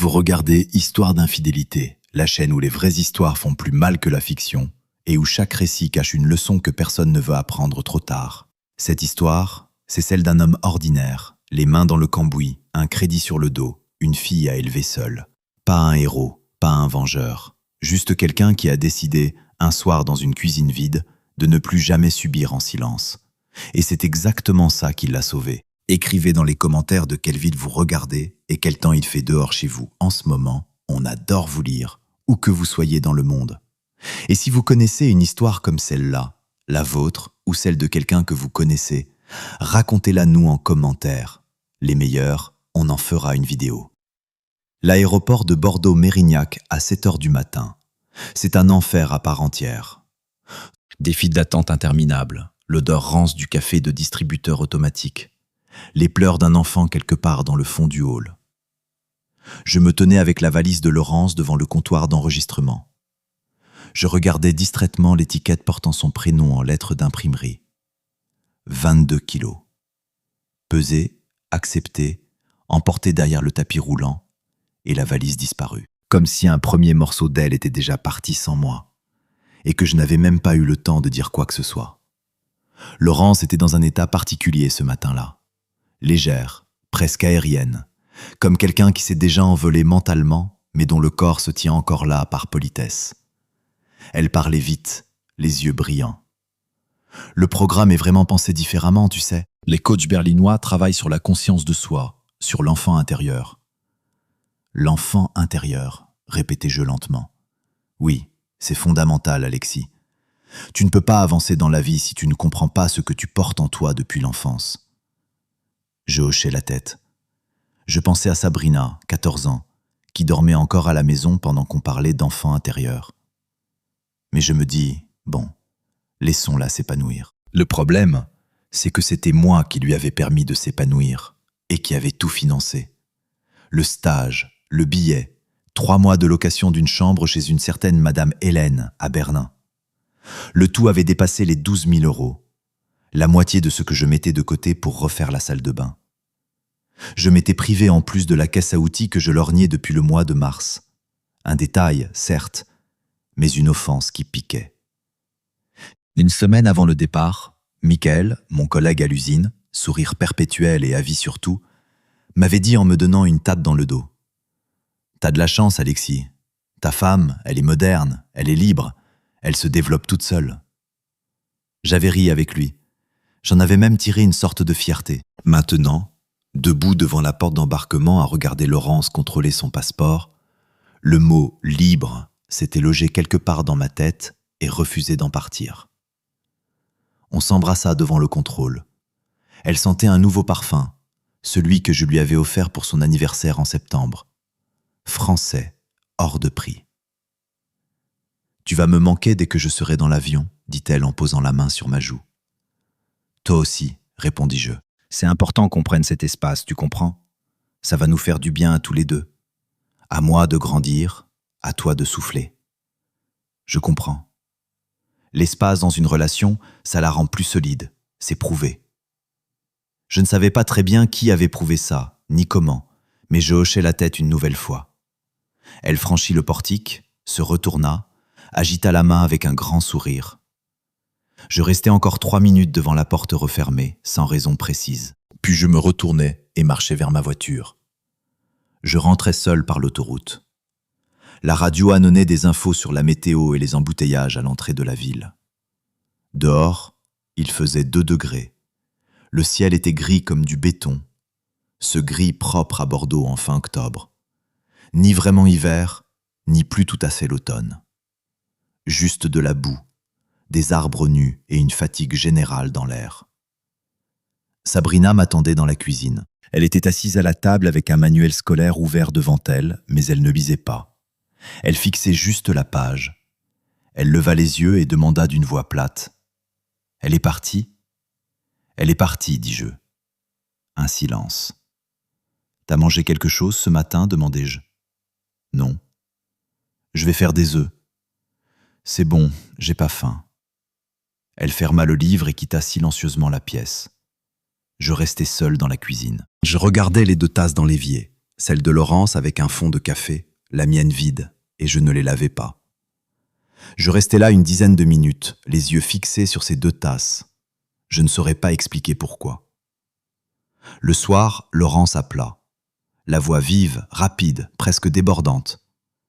Vous regardez Histoire d'infidélité, la chaîne où les vraies histoires font plus mal que la fiction et où chaque récit cache une leçon que personne ne veut apprendre trop tard. Cette histoire, c'est celle d'un homme ordinaire, les mains dans le cambouis, un crédit sur le dos, une fille à élever seule. Pas un héros, pas un vengeur, juste quelqu'un qui a décidé, un soir dans une cuisine vide, de ne plus jamais subir en silence. Et c'est exactement ça qui l'a sauvé. Écrivez dans les commentaires de quelle ville vous regardez et quel temps il fait dehors chez vous en ce moment. On adore vous lire, où que vous soyez dans le monde. Et si vous connaissez une histoire comme celle-là, la vôtre ou celle de quelqu'un que vous connaissez, racontez-la nous en commentaire. Les meilleurs, on en fera une vidéo. L'aéroport de Bordeaux-Mérignac à 7h du matin. C'est un enfer à part entière. Des files d'attente interminables, l'odeur rance du café de distributeur automatique, les pleurs d'un enfant quelque part dans le fond du hall. Je me tenais avec la valise de Laurence devant le comptoir d'enregistrement. Je regardais distraitement l'étiquette portant son prénom en lettres d'imprimerie. 22 kilos. Pesé, accepté, emporté derrière le tapis roulant, et la valise disparue. Comme si un premier morceau d'elle était déjà parti sans moi, et que je n'avais même pas eu le temps de dire quoi que ce soit. Laurence était dans un état particulier ce matin-là. Légère, presque aérienne, comme quelqu'un qui s'est déjà envolé mentalement, mais dont le corps se tient encore là par politesse. Elle parlait vite, les yeux brillants. Le programme est vraiment pensé différemment, tu sais. Les coachs berlinois travaillent sur la conscience de soi, sur l'enfant intérieur. L'enfant intérieur, répétai-je lentement. Oui, c'est fondamental, Alexis. Tu ne peux pas avancer dans la vie si tu ne comprends pas ce que tu portes en toi depuis l'enfance. Je hochai la tête. Je pensais à Sabrina, 14 ans, qui dormait encore à la maison pendant qu'on parlait d'enfant intérieur. Mais je me dis, bon, laissons-la s'épanouir. Le problème, c'est que c'était moi qui lui avais permis de s'épanouir et qui avait tout financé. Le stage, le billet, 3 mois de location d'une chambre chez une certaine Madame Hélène à Berlin. Le tout avait dépassé les 12 000 €. La moitié de ce que je mettais de côté pour refaire la salle de bain. Je m'étais privé en plus de la caisse à outils que je lorgnais depuis le mois de mars. Un détail, certes, mais une offense qui piquait. Une semaine avant le départ, Michael, mon collègue à l'usine, sourire perpétuel et avis sur tout, m'avait dit en me donnant une tape dans le dos. « T'as de la chance, Alexis. Ta femme, elle est moderne, elle est libre, elle se développe toute seule. » J'avais ri avec lui. J'en avais même tiré une sorte de fierté. Maintenant, debout devant la porte d'embarquement à regarder Laurence contrôler son passeport, le mot « libre » s'était logé quelque part dans ma tête et refusait d'en partir. On s'embrassa devant le contrôle. Elle sentait un nouveau parfum, celui que je lui avais offert pour son anniversaire en septembre. Français, hors de prix. « Tu vas me manquer dès que je serai dans l'avion », dit-elle en posant la main sur ma joue. « Toi aussi », répondis-je. « C'est important qu'on prenne cet espace, tu comprends ? Ça va nous faire du bien à tous les deux. À moi de grandir, à toi de souffler. » Je comprends. L'espace dans une relation, ça la rend plus solide, c'est prouvé. Je ne savais pas très bien qui avait prouvé ça, ni comment, mais je hochai la tête une nouvelle fois. Elle franchit le portique, se retourna, agita la main avec un grand sourire. Je restai encore 3 minutes devant la porte refermée, sans raison précise. Puis je me retournai et marchai vers ma voiture. Je rentrais seul par l'autoroute. La radio annonnait des infos sur la météo et les embouteillages à l'entrée de la ville. Dehors, il faisait 2 degrés. Le ciel était gris comme du béton. Ce gris propre à Bordeaux en fin octobre. Ni vraiment hiver, ni plus tout à fait l'automne. Juste de la boue, des arbres nus et une fatigue générale dans l'air. Sabrina m'attendait dans la cuisine. Elle était assise à la table avec un manuel scolaire ouvert devant elle, mais elle ne lisait pas. Elle fixait juste la page. Elle leva les yeux et demanda d'une voix plate. « Elle est partie ?»« Elle est partie, dis-je. » Un silence. « T'as mangé quelque chose ce matin ?» demandai-je. « Non. »« Je vais faire des œufs. »« C'est bon, j'ai pas faim. » Elle ferma le livre et quitta silencieusement la pièce. Je restai seul dans la cuisine. Je regardais les 2 tasses dans l'évier. celle de Laurence avec un fond de café, la mienne vide, et je ne les lavais pas. Je restais là une dizaine de minutes, les yeux fixés sur ces 2 tasses. Je ne saurais pas expliquer pourquoi. Le soir, Laurence appela. La voix vive, rapide, presque débordante.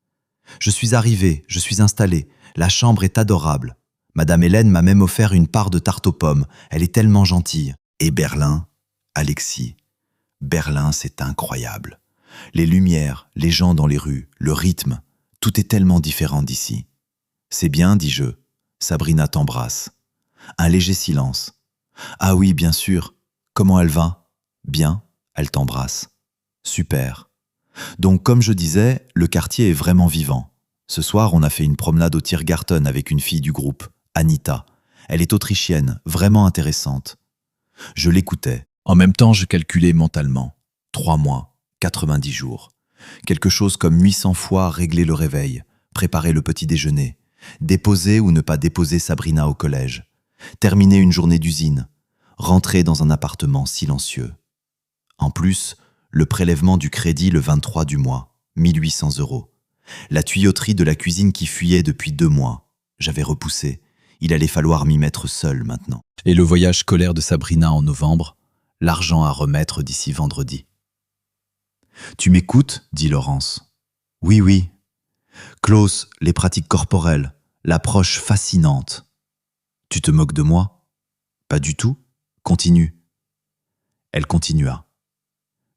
« Je suis arrivé, je suis installé, la chambre est adorable. Madame Hélène m'a même offert une part de tarte aux pommes, elle est tellement gentille. Et Berlin, Alexis, Berlin, c'est incroyable. Les lumières, les gens dans les rues, le rythme, tout est tellement différent d'ici. C'est bien, dis-je. Sabrina t'embrasse. Un léger silence. Ah oui, bien sûr. Comment elle va? Bien, elle t'embrasse. Super. Donc, comme je disais, le quartier est vraiment vivant. Ce soir, on a fait une promenade au Tiergarten avec une fille du groupe, Anita. Elle est autrichienne, vraiment intéressante. Je l'écoutais. En même temps, je calculais mentalement. 3 mois, 90 jours. Quelque chose comme 800 fois régler le réveil, préparer le petit déjeuner, déposer ou ne pas déposer Sabrina au collège, terminer une journée d'usine, rentrer dans un appartement silencieux. En plus, le prélèvement du crédit le 23 du mois, 1800 €. La tuyauterie de la cuisine qui fuyait depuis 2 mois. J'avais repoussé. Il allait falloir m'y mettre seul maintenant. Et le voyage scolaire de Sabrina en novembre, l'argent à remettre d'ici vendredi. « Tu m'écoutes ?» dit Laurence. « Oui, oui. Klaus, les pratiques corporelles, l'approche fascinante. »« Tu te moques de moi ?»« Pas du tout. Continue. » Elle continua.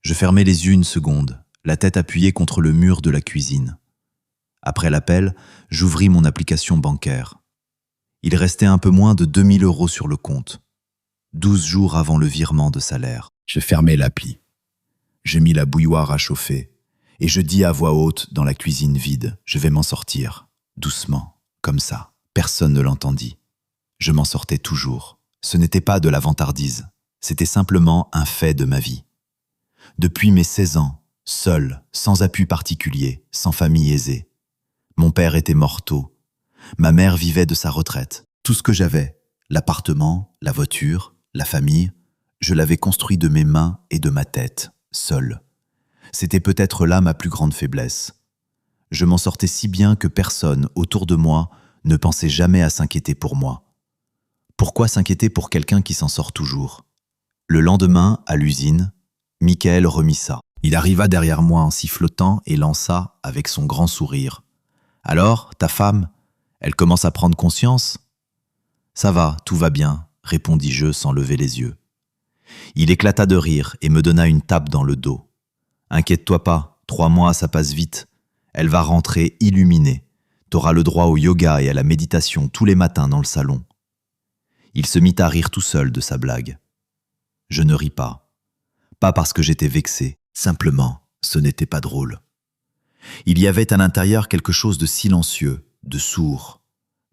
Je fermai les yeux une seconde, la tête appuyée contre le mur de la cuisine. Après l'appel, j'ouvris mon application bancaire. Il restait un peu moins de 2000 € sur le compte. 12 jours avant le virement de salaire. Je fermai l'appli. Je mis la bouilloire à chauffer et je dis à voix haute dans la cuisine vide, je vais m'en sortir, doucement, comme ça. Personne ne l'entendit. Je m'en sortais toujours. Ce n'était pas de la vantardise, c'était simplement un fait de ma vie. Depuis mes 16 ans, seul, sans appui particulier, sans famille aisée. Mon père était mort tôt. Ma mère vivait de sa retraite. Tout ce que j'avais, l'appartement, la voiture, la famille, je l'avais construit de mes mains et de ma tête, seul. C'était peut-être là ma plus grande faiblesse. Je m'en sortais si bien que personne autour de moi ne pensait jamais à s'inquiéter pour moi. Pourquoi s'inquiéter pour quelqu'un qui s'en sort toujours? Le lendemain, à l'usine, Michael remit ça. Il arriva derrière moi en sifflotant et lança avec son grand sourire. « Alors, ta femme, elle commence à prendre conscience ?»« Ça va, tout va bien, » répondis-je sans lever les yeux. Il éclata de rire et me donna une tape dans le dos. « Inquiète-toi pas, 3 mois, ça passe vite. Elle va rentrer illuminée. T'auras le droit au yoga et à la méditation tous les matins dans le salon. » Il se mit à rire tout seul de sa blague. Je ne ris pas. Pas parce que j'étais vexé, simplement, ce n'était pas drôle. Il y avait à l'intérieur quelque chose de silencieux, de sourd,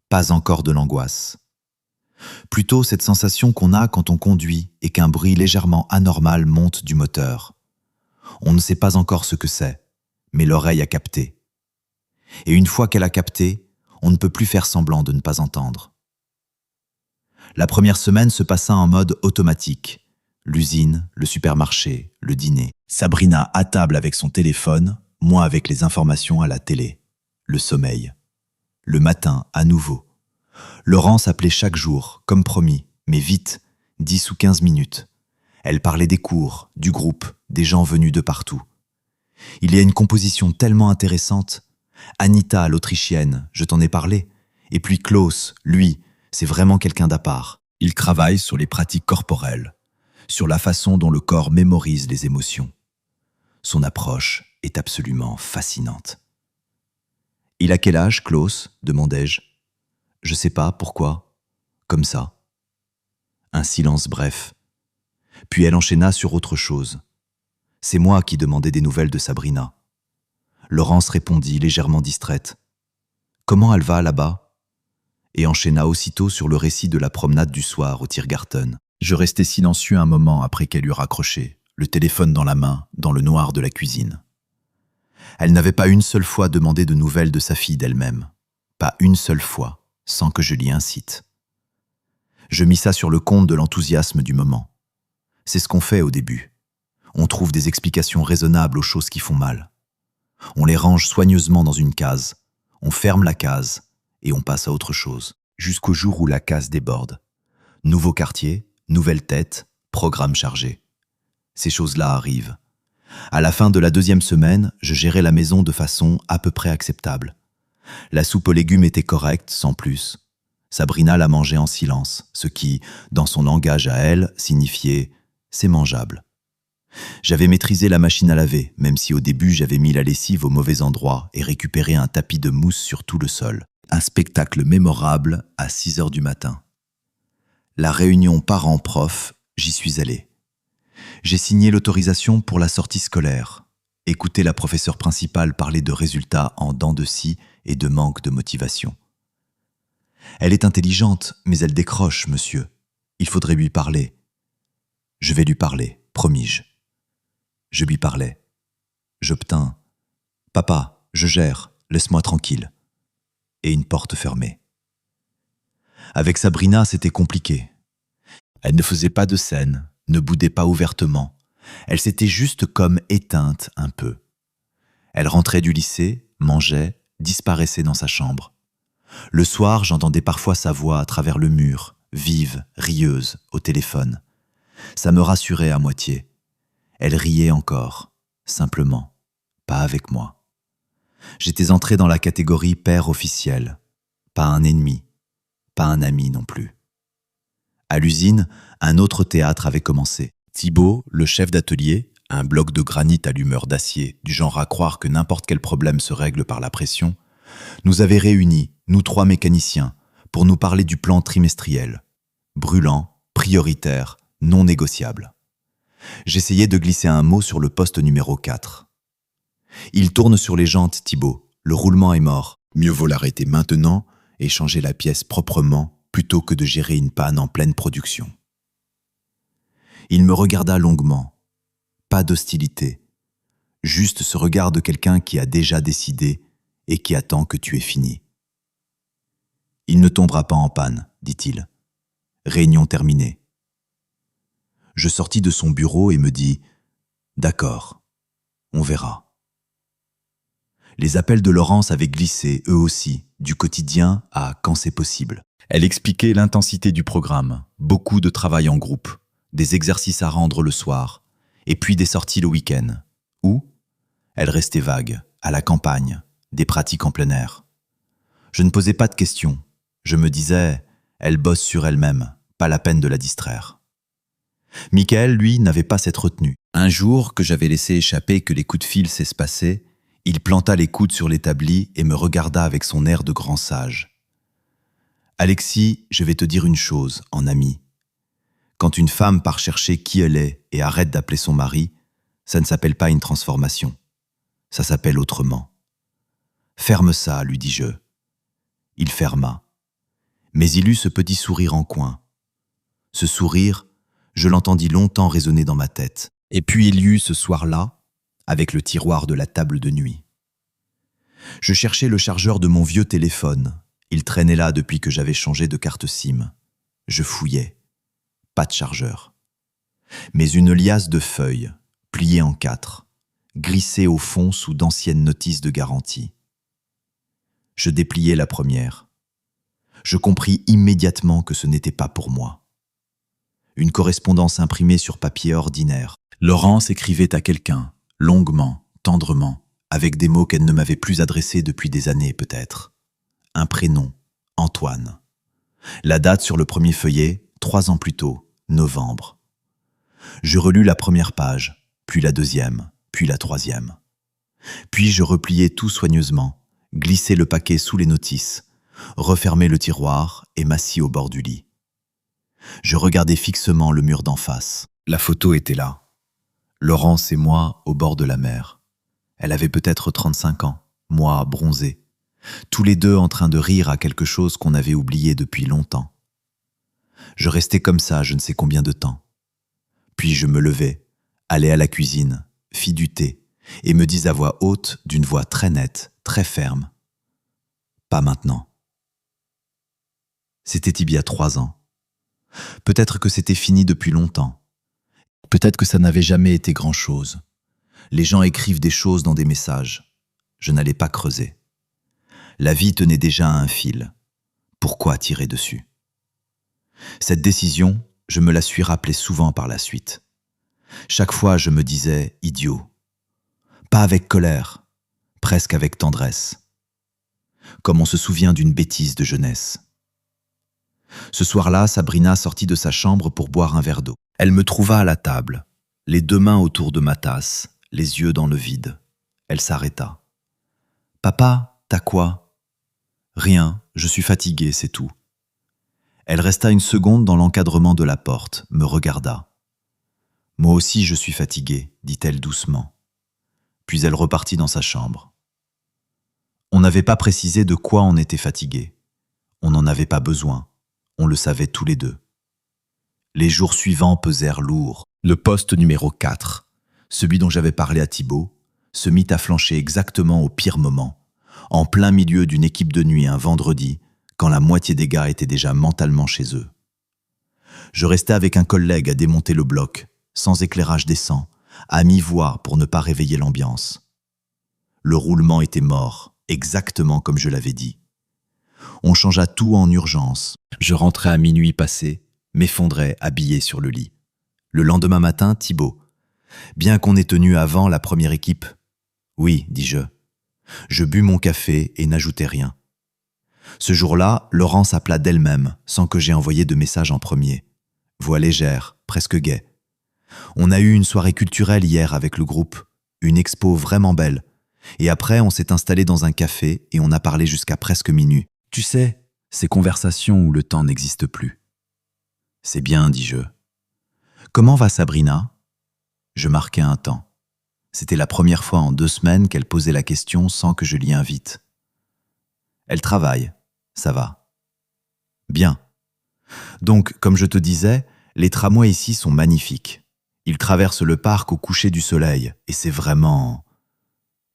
pas encore de l'angoisse. Plutôt cette sensation qu'on a quand on conduit et qu'un bruit légèrement anormal monte du moteur. On ne sait pas encore ce que c'est, mais l'oreille a capté. Et une fois qu'elle a capté, on ne peut plus faire semblant de ne pas entendre. La première semaine se passa en mode automatique. L'usine, le supermarché, le dîner. Sabrina à table avec son téléphone, moi avec les informations à la télé. Le sommeil. Le matin, à nouveau. Laurence appelait chaque jour, comme promis, mais vite, 10 ou 15 minutes. Elle parlait des cours, du groupe, des gens venus de partout. Il y a une composition tellement intéressante. Anita, l'Autrichienne, je t'en ai parlé. Et puis Klaus, lui, c'est vraiment quelqu'un d'à part. Il travaille sur les pratiques corporelles, sur la façon dont le corps mémorise les émotions. Son approche est absolument fascinante. « Il a quel âge, Klaus ?» demandai-je. « Je sais pas, pourquoi ? Comme ça. » Un silence bref. Puis elle enchaîna sur autre chose. C'est moi qui demandais des nouvelles de Sabrina. Laurence répondit, légèrement distraite. « Comment elle va là-bas ?» Et enchaîna aussitôt sur le récit de la promenade du soir au Tiergarten. Je restai silencieux un moment après qu'elle eut raccroché, le téléphone dans la main, dans le noir de la cuisine. Elle n'avait pas une seule fois demandé de nouvelles de sa fille d'elle-même. Pas une seule fois, sans que je l'y incite. Je mis ça sur le compte de l'enthousiasme du moment. C'est ce qu'on fait au début. On trouve des explications raisonnables aux choses qui font mal. On les range soigneusement dans une case, on ferme la case et on passe à autre chose, jusqu'au jour où la case déborde. Nouveau quartier, nouvelle tête, programme chargé. Ces choses-là arrivent. À la fin de la 2e semaine, je gérais la maison de façon à peu près acceptable. La soupe aux légumes était correcte, sans plus. Sabrina la mangeait en silence, ce qui, dans son langage à elle, signifiait « c'est mangeable ». J'avais maîtrisé la machine à laver, même si au début j'avais mis la lessive au mauvais endroit et récupéré un tapis de mousse sur tout le sol. Un spectacle mémorable à 6 heures du matin. La réunion parents-prof, j'y suis allé. J'ai signé l'autorisation pour la sortie scolaire. Écouter la professeure principale parler de résultats en dents de scie et de manque de motivation. Elle est intelligente, mais elle décroche, monsieur. Il faudrait lui parler. Je vais lui parler, promis-je. Je lui parlais. J'obtins « Papa, je gère, laisse-moi tranquille » et une porte fermée. Avec Sabrina, c'était compliqué. Elle ne faisait pas de scène, ne boudait pas ouvertement. Elle s'était juste comme éteinte un peu. Elle rentrait du lycée, mangeait, disparaissait dans sa chambre. Le soir, j'entendais parfois sa voix à travers le mur, vive, rieuse, au téléphone. Ça me rassurait à moitié. Elle riait encore, simplement, pas avec moi. J'étais entré dans la catégorie père officiel. Pas un ennemi, pas un ami non plus. À l'usine, un autre théâtre avait commencé. Thibaut, le chef d'atelier, un bloc de granit à l'humeur d'acier, du genre à croire que n'importe quel problème se règle par la pression, nous avait réunis, nous 3 mécaniciens, pour nous parler du plan trimestriel. Brûlant, prioritaire, non négociable. J'essayais de glisser un mot sur le poste numéro 4. Il tourne sur les jantes, Thibaut. Le roulement est mort. Mieux vaut l'arrêter maintenant et changer la pièce proprement plutôt que de gérer une panne en pleine production. Il me regarda longuement. Pas d'hostilité. Juste ce regard de quelqu'un qui a déjà décidé et qui attend que tu aies fini. Il ne tombera pas en panne, dit-il. Réunion terminée. Je sortis de son bureau et me dis « D'accord, on verra ». Les appels de Laurence avaient glissé, eux aussi, du quotidien à quand c'est possible. Elle expliquait l'intensité du programme, beaucoup de travail en groupe, des exercices à rendre le soir, et puis des sorties le week-end. Où ? Elle restait vague, à la campagne, des pratiques en plein air. Je ne posais pas de questions. Je me disais, elle bosse sur elle-même, pas la peine de la distraire. Michael, lui, n'avait pas cette retenue. Un jour que j'avais laissé échapper que les coups de fil s'espaçaient, il planta les coudes sur l'établi et me regarda avec son air de grand sage. « Alexis, je vais te dire une chose, en ami. Quand une femme part chercher qui elle est et arrête d'appeler son mari, ça ne s'appelle pas une transformation. Ça s'appelle autrement. Ferme ça, lui dis-je. Il ferma. Mais il eut ce petit sourire en coin. Ce sourire, je l'entendis longtemps résonner dans ma tête. Et puis il y eut ce soir-là, avec le tiroir de la table de nuit. Je cherchais le chargeur de mon vieux téléphone. Il traînait là depuis que j'avais changé de carte SIM. Je fouillais. Pas de chargeur. Mais une liasse de feuilles, pliée en 4, glissée au fond sous d'anciennes notices de garantie. Je dépliai la première. Je compris immédiatement que ce n'était pas pour moi. Une correspondance imprimée sur papier ordinaire. Laurence écrivait à quelqu'un, longuement, tendrement, avec des mots qu'elle ne m'avait plus adressés depuis des années peut-être. Un prénom, Antoine. La date sur le premier feuillet, 3 ans plus tôt, novembre. Je relus la première page, puis la deuxième, puis la troisième. Puis je repliai tout soigneusement, glissai le paquet sous les notices, refermai le tiroir et m'assis au bord du lit. Je regardais fixement le mur d'en face. La photo était là. Laurence et moi au bord de la mer. Elle avait peut-être 35 ans, moi bronzé. Tous les deux en train de rire à quelque chose qu'on avait oublié depuis longtemps. Je restais comme ça je ne sais combien de temps. Puis je me levai, allai à la cuisine, fis du thé, et me dis à voix haute, d'une voix très nette, très ferme. Pas maintenant. C'était il y a 3 ans. Peut-être que c'était fini depuis longtemps. Peut-être que ça n'avait jamais été grand-chose. Les gens écrivent des choses dans des messages. Je n'allais pas creuser. La vie tenait déjà à un fil. Pourquoi tirer dessus? Cette décision, je me la suis rappelée souvent par la suite. Chaque fois, je me disais « idiot ». Pas avec colère, presque avec tendresse. Comme on se souvient d'une bêtise de jeunesse. Ce soir-là, Sabrina sortit de sa chambre pour boire un verre d'eau. Elle me trouva à la table, les deux mains autour de ma tasse, les yeux dans le vide. Elle s'arrêta. « Papa, t'as quoi ?»« Rien, je suis fatiguée, c'est tout. » Elle resta une seconde dans l'encadrement de la porte, me regarda. « Moi aussi je suis fatiguée, dit-elle doucement. » Puis elle repartit dans sa chambre. On n'avait pas précisé de quoi on était fatigué. On n'en avait pas besoin. On le savait tous les deux. Les jours suivants pesèrent lourd. Le poste numéro 4, celui dont j'avais parlé à Thibaut, se mit à flancher exactement au pire moment, en plein milieu d'une équipe de nuit un vendredi, quand la moitié des gars étaient déjà mentalement chez eux. Je restais avec un collègue à démonter le bloc, sans éclairage décent, à mi-voix pour ne pas réveiller l'ambiance. Le roulement était mort, exactement comme je l'avais dit. On changea tout en urgence. Je rentrais à minuit passé, m'effondrais habillé sur le lit. Le lendemain matin, Thibaut. Bien qu'on ait tenu avant la première équipe. Oui, dis-je. Je bus mon café et n'ajoutai rien. Ce jour-là, Laurence appela d'elle-même, sans que j'aie envoyé de message en premier. Voix légère, presque gaie. On a eu une soirée culturelle hier avec le groupe, une expo vraiment belle. Et après, on s'est installé dans un café et on a parlé jusqu'à presque minuit. Tu sais, ces conversations où le temps n'existe plus. C'est bien, dis-je. Comment va Sabrina? Je marquai un temps. C'était la première fois en 2 semaines qu'elle posait la question sans que je l'y invite. Elle travaille, ça va. Bien. Donc, comme je te disais, les tramways ici sont magnifiques. Ils traversent le parc au coucher du soleil, et c'est vraiment...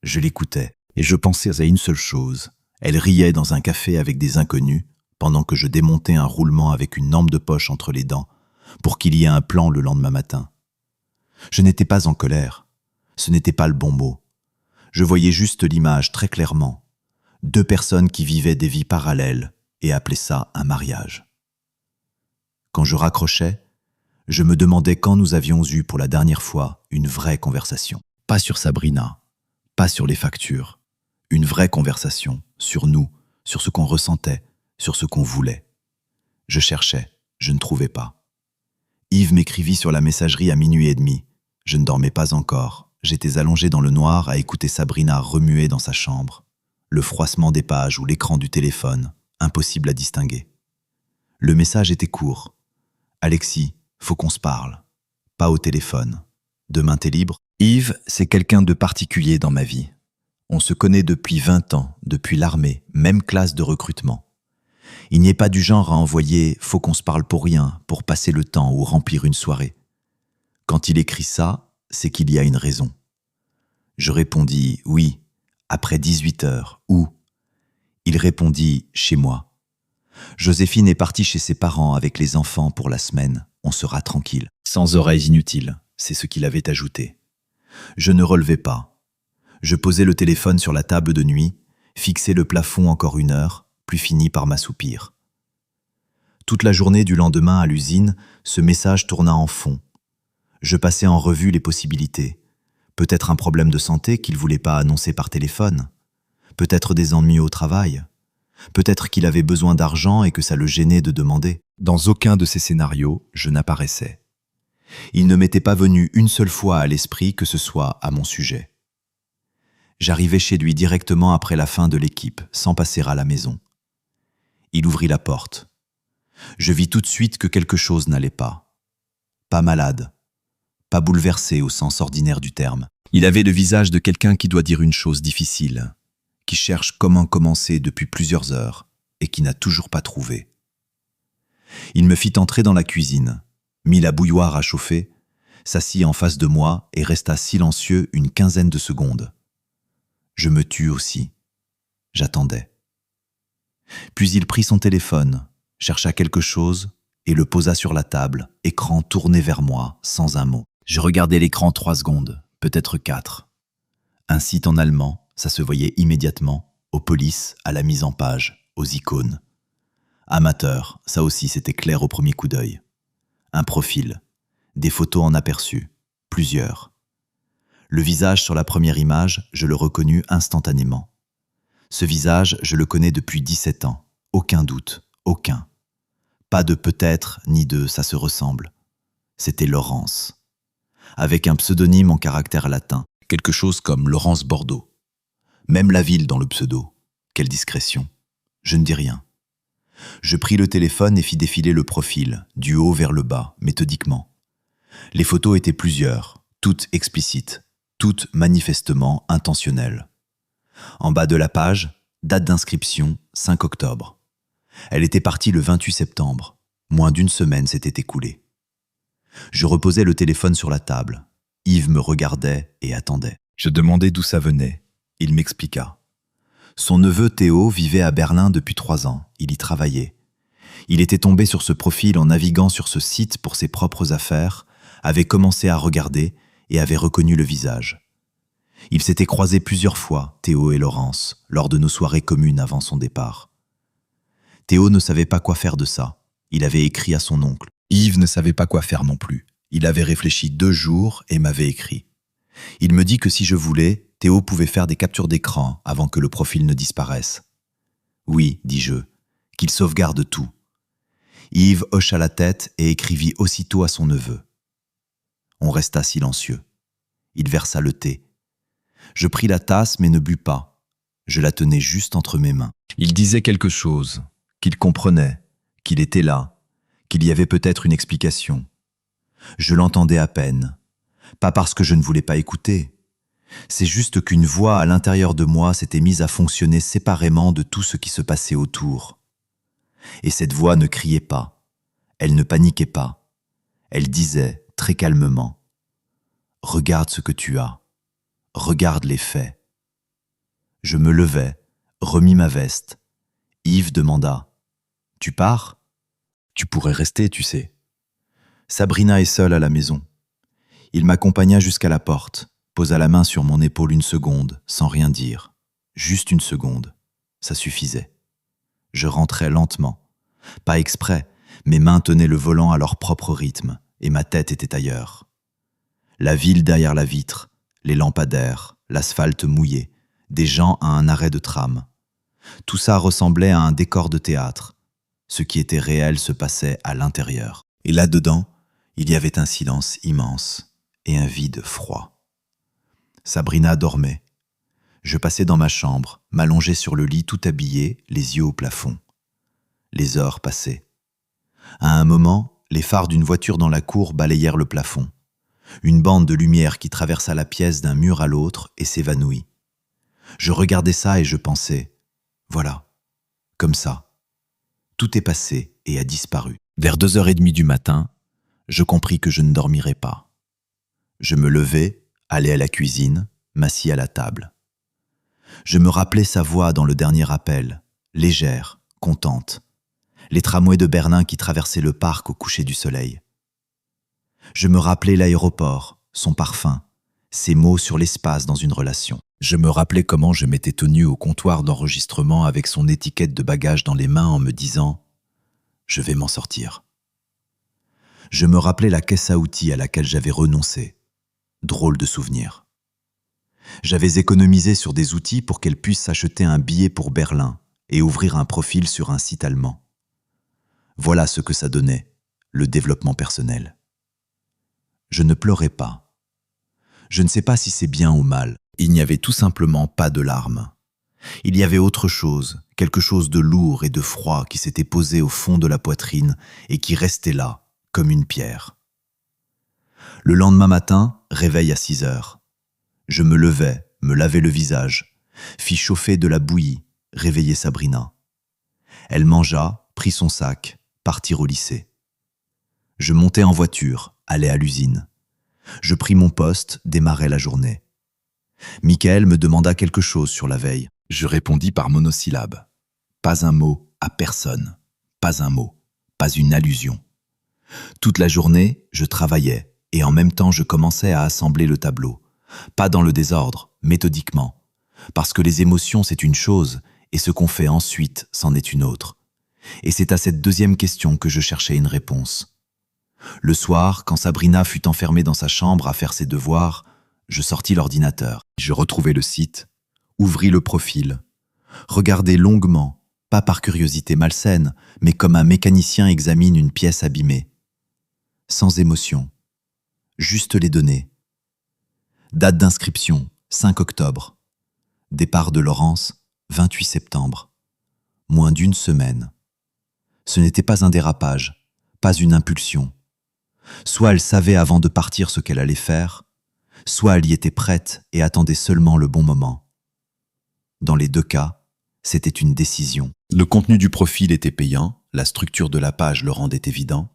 Je l'écoutais, et je pensais à une seule chose. Elle riait dans un café avec des inconnus, pendant que je démontais un roulement avec une lampe de poche entre les dents, pour qu'il y ait un plan le lendemain matin. Je n'étais pas en colère. Ce n'était pas le bon mot. Je voyais juste l'image très clairement. 2 personnes qui vivaient des vies parallèles et appelaient ça un mariage. Quand je raccrochais, je me demandais quand nous avions eu pour la dernière fois une vraie conversation. Pas sur Sabrina, pas sur les factures. Une vraie conversation sur nous, sur ce qu'on ressentait, sur ce qu'on voulait. Je cherchais, je ne trouvais pas. Yves m'écrivit sur la messagerie à 00h30. Je ne dormais pas encore. J'étais allongé dans le noir à écouter Sabrina remuer dans sa chambre. Le froissement des pages ou l'écran du téléphone, impossible à distinguer. Le message était court. « Alexis, faut qu'on se parle. Pas au téléphone. Demain t'es libre ?» Yves, c'est quelqu'un de particulier dans ma vie. On se connaît depuis 20 ans, depuis l'armée, même classe de recrutement. Il n'est pas du genre à envoyer « faut qu'on se parle pour rien », pour passer le temps ou remplir une soirée. Quand il écrit ça, c'est qu'il y a une raison. Je répondis « oui », après 18h, où? Il répondit « chez moi ». Joséphine est partie chez ses parents avec les enfants pour la semaine, on sera tranquille. Sans oreilles inutiles, c'est ce qu'il avait ajouté. Je ne relevais pas. Je posai le téléphone sur la table de nuit, fixai le plafond encore 1 heure, puis finis par m'assoupir. Toute la journée du lendemain à l'usine, ce message tourna en fond. Je passais en revue les possibilités. Peut-être un problème de santé qu'il ne voulait pas annoncer par téléphone. Peut-être des ennuis au travail. Peut-être qu'il avait besoin d'argent et que ça le gênait de demander. Dans aucun de ces scénarios, je n'apparaissais. Il ne m'était pas venu une seule fois à l'esprit que ce soit à mon sujet. J'arrivai chez lui directement après la fin de l'équipe, sans passer à la maison. Il ouvrit la porte. Je vis tout de suite que quelque chose n'allait pas. Pas malade. Pas bouleversé au sens ordinaire du terme. Il avait le visage de quelqu'un qui doit dire une chose difficile, qui cherche comment commencer depuis plusieurs heures et qui n'a toujours pas trouvé. Il me fit entrer dans la cuisine, mit la bouilloire à chauffer, s'assit en face de moi et resta silencieux une 15aine de secondes. Je me tus aussi. J'attendais. Puis il prit son téléphone, chercha quelque chose et le posa sur la table, écran tourné vers moi, sans un mot. Je regardais l'écran 3 secondes, peut-être 4. Un site en allemand, ça se voyait immédiatement, aux polices, à la mise en page, aux icônes. Amateur, ça aussi c'était clair au premier coup d'œil. Un profil, des photos en aperçu, plusieurs. Le visage sur la première image, je le reconnus instantanément. Ce visage, je le connais depuis 17 ans, aucun doute, aucun. Pas de peut-être, ni de ça se ressemble. C'était Laurence. Avec un pseudonyme en caractère latin, quelque chose comme Laurence Bordeaux. Même la ville dans le pseudo. Quelle discrétion. Je ne dis rien. Je pris le téléphone et fis défiler le profil, du haut vers le bas, méthodiquement. Les photos étaient plusieurs, toutes explicites, toutes manifestement intentionnelles. En bas de la page, date d'inscription, 5 octobre. Elle était partie le 28 septembre. Moins d'une semaine s'était écoulée. Je reposais le téléphone sur la table. Yves me regardait et attendait. Je demandai d'où ça venait. Il m'expliqua. Son neveu Théo vivait à Berlin depuis 3 ans. Il y travaillait. Il était tombé sur ce profil en naviguant sur ce site pour ses propres affaires, avait commencé à regarder et avait reconnu le visage. Ils s'étaient croisés plusieurs fois, Théo et Laurence, lors de nos soirées communes avant son départ. Théo ne savait pas quoi faire de ça. Il avait écrit à son oncle. Yves ne savait pas quoi faire non plus. Il avait réfléchi 2 jours et m'avait écrit. Il me dit que si je voulais, Théo pouvait faire des captures d'écran avant que le profil ne disparaisse. Oui, dis-je, qu'il sauvegarde tout. Yves hocha la tête et écrivit aussitôt à son neveu. On resta silencieux. Il versa le thé. Je pris la tasse mais ne bus pas. Je la tenais juste entre mes mains. Il disait quelque chose, qu'il comprenait, qu'il était là, qu'il y avait peut-être une explication. Je l'entendais à peine. Pas parce que je ne voulais pas écouter. C'est juste qu'une voix à l'intérieur de moi s'était mise à fonctionner séparément de tout ce qui se passait autour. Et cette voix ne criait pas. Elle ne paniquait pas. Elle disait, très calmement, « Regarde ce que tu as. Regarde les faits. » Je me levai, remis ma veste. Yves demanda, « Tu pars ? Tu pourrais rester, tu sais. » Sabrina est seule à la maison. Il m'accompagna jusqu'à la porte, posa la main sur mon épaule 1 seconde, sans rien dire. Juste 1 seconde. Ça suffisait. Je rentrais lentement. Pas exprès, mes mains tenaient le volant à leur propre rythme, et ma tête était ailleurs. La ville derrière la vitre, les lampadaires, l'asphalte mouillé, des gens à un arrêt de tram. Tout ça ressemblait à un décor de théâtre. Ce qui était réel se passait à l'intérieur. Et là-dedans, il y avait un silence immense et un vide froid. Sabrina dormait. Je passais dans ma chambre, m'allongeais sur le lit tout habillé, les yeux au plafond. Les heures passaient. À un moment, les phares d'une voiture dans la cour balayèrent le plafond. Une bande de lumière qui traversa la pièce d'un mur à l'autre et s'évanouit. Je regardais ça et je pensais, voilà, comme ça. Tout est passé et a disparu. Vers 2h30 du matin, je compris que je ne dormirais pas. Je me levai, allai à la cuisine, m'assis à la table. Je me rappelais sa voix dans le dernier appel, légère, contente. Les tramways de Berlin qui traversaient le parc au coucher du soleil. Je me rappelais l'aéroport, son parfum, ses mots sur l'espace dans une relation. Je me rappelais comment je m'étais tenu au comptoir d'enregistrement avec son étiquette de bagage dans les mains en me disant « Je vais m'en sortir ». Je me rappelais la caisse à outils à laquelle j'avais renoncé. Drôle de souvenir. J'avais économisé sur des outils pour qu'elle puisse s'acheter un billet pour Berlin et ouvrir un profil sur un site allemand. Voilà ce que ça donnait, le développement personnel. Je ne pleurais pas. Je ne sais pas si c'est bien ou mal. Il n'y avait tout simplement pas de larmes. Il y avait autre chose, quelque chose de lourd et de froid qui s'était posé au fond de la poitrine et qui restait là, comme une pierre. Le lendemain matin, réveil à 6h. Je me levai, me lavai le visage, fis chauffer de la bouillie, réveiller Sabrina. Elle mangea, prit son sac, partir au lycée. Je montai en voiture, allai à l'usine. Je pris mon poste, démarrai la journée. Michael me demanda quelque chose sur la veille. Je répondis par monosyllabe. Pas un mot à personne. Pas un mot, pas une allusion. Toute la journée, je travaillais, Et en même temps, je commençais à assembler le tableau. Pas dans le désordre, méthodiquement. Parce que les émotions, c'est une chose, et ce qu'on fait ensuite, c'en est une autre. Et c'est à cette deuxième question que je cherchais une réponse. Le soir, quand Sabrina fut enfermée dans sa chambre à faire ses devoirs, je sortis l'ordinateur. Je retrouvai le site, ouvris le profil, regardai longuement, pas par curiosité malsaine, mais comme un mécanicien examine une pièce abîmée. Sans émotion, juste les données. Date d'inscription, 5 octobre. Départ de Laurence, 28 septembre. Moins d'une semaine. Ce n'était pas un dérapage, pas une impulsion. Soit elle savait avant de partir ce qu'elle allait faire, soit elle y était prête et attendait seulement le bon moment. Dans les deux cas, c'était une décision. Le contenu du profil était payant, la structure de la page le rendait évident.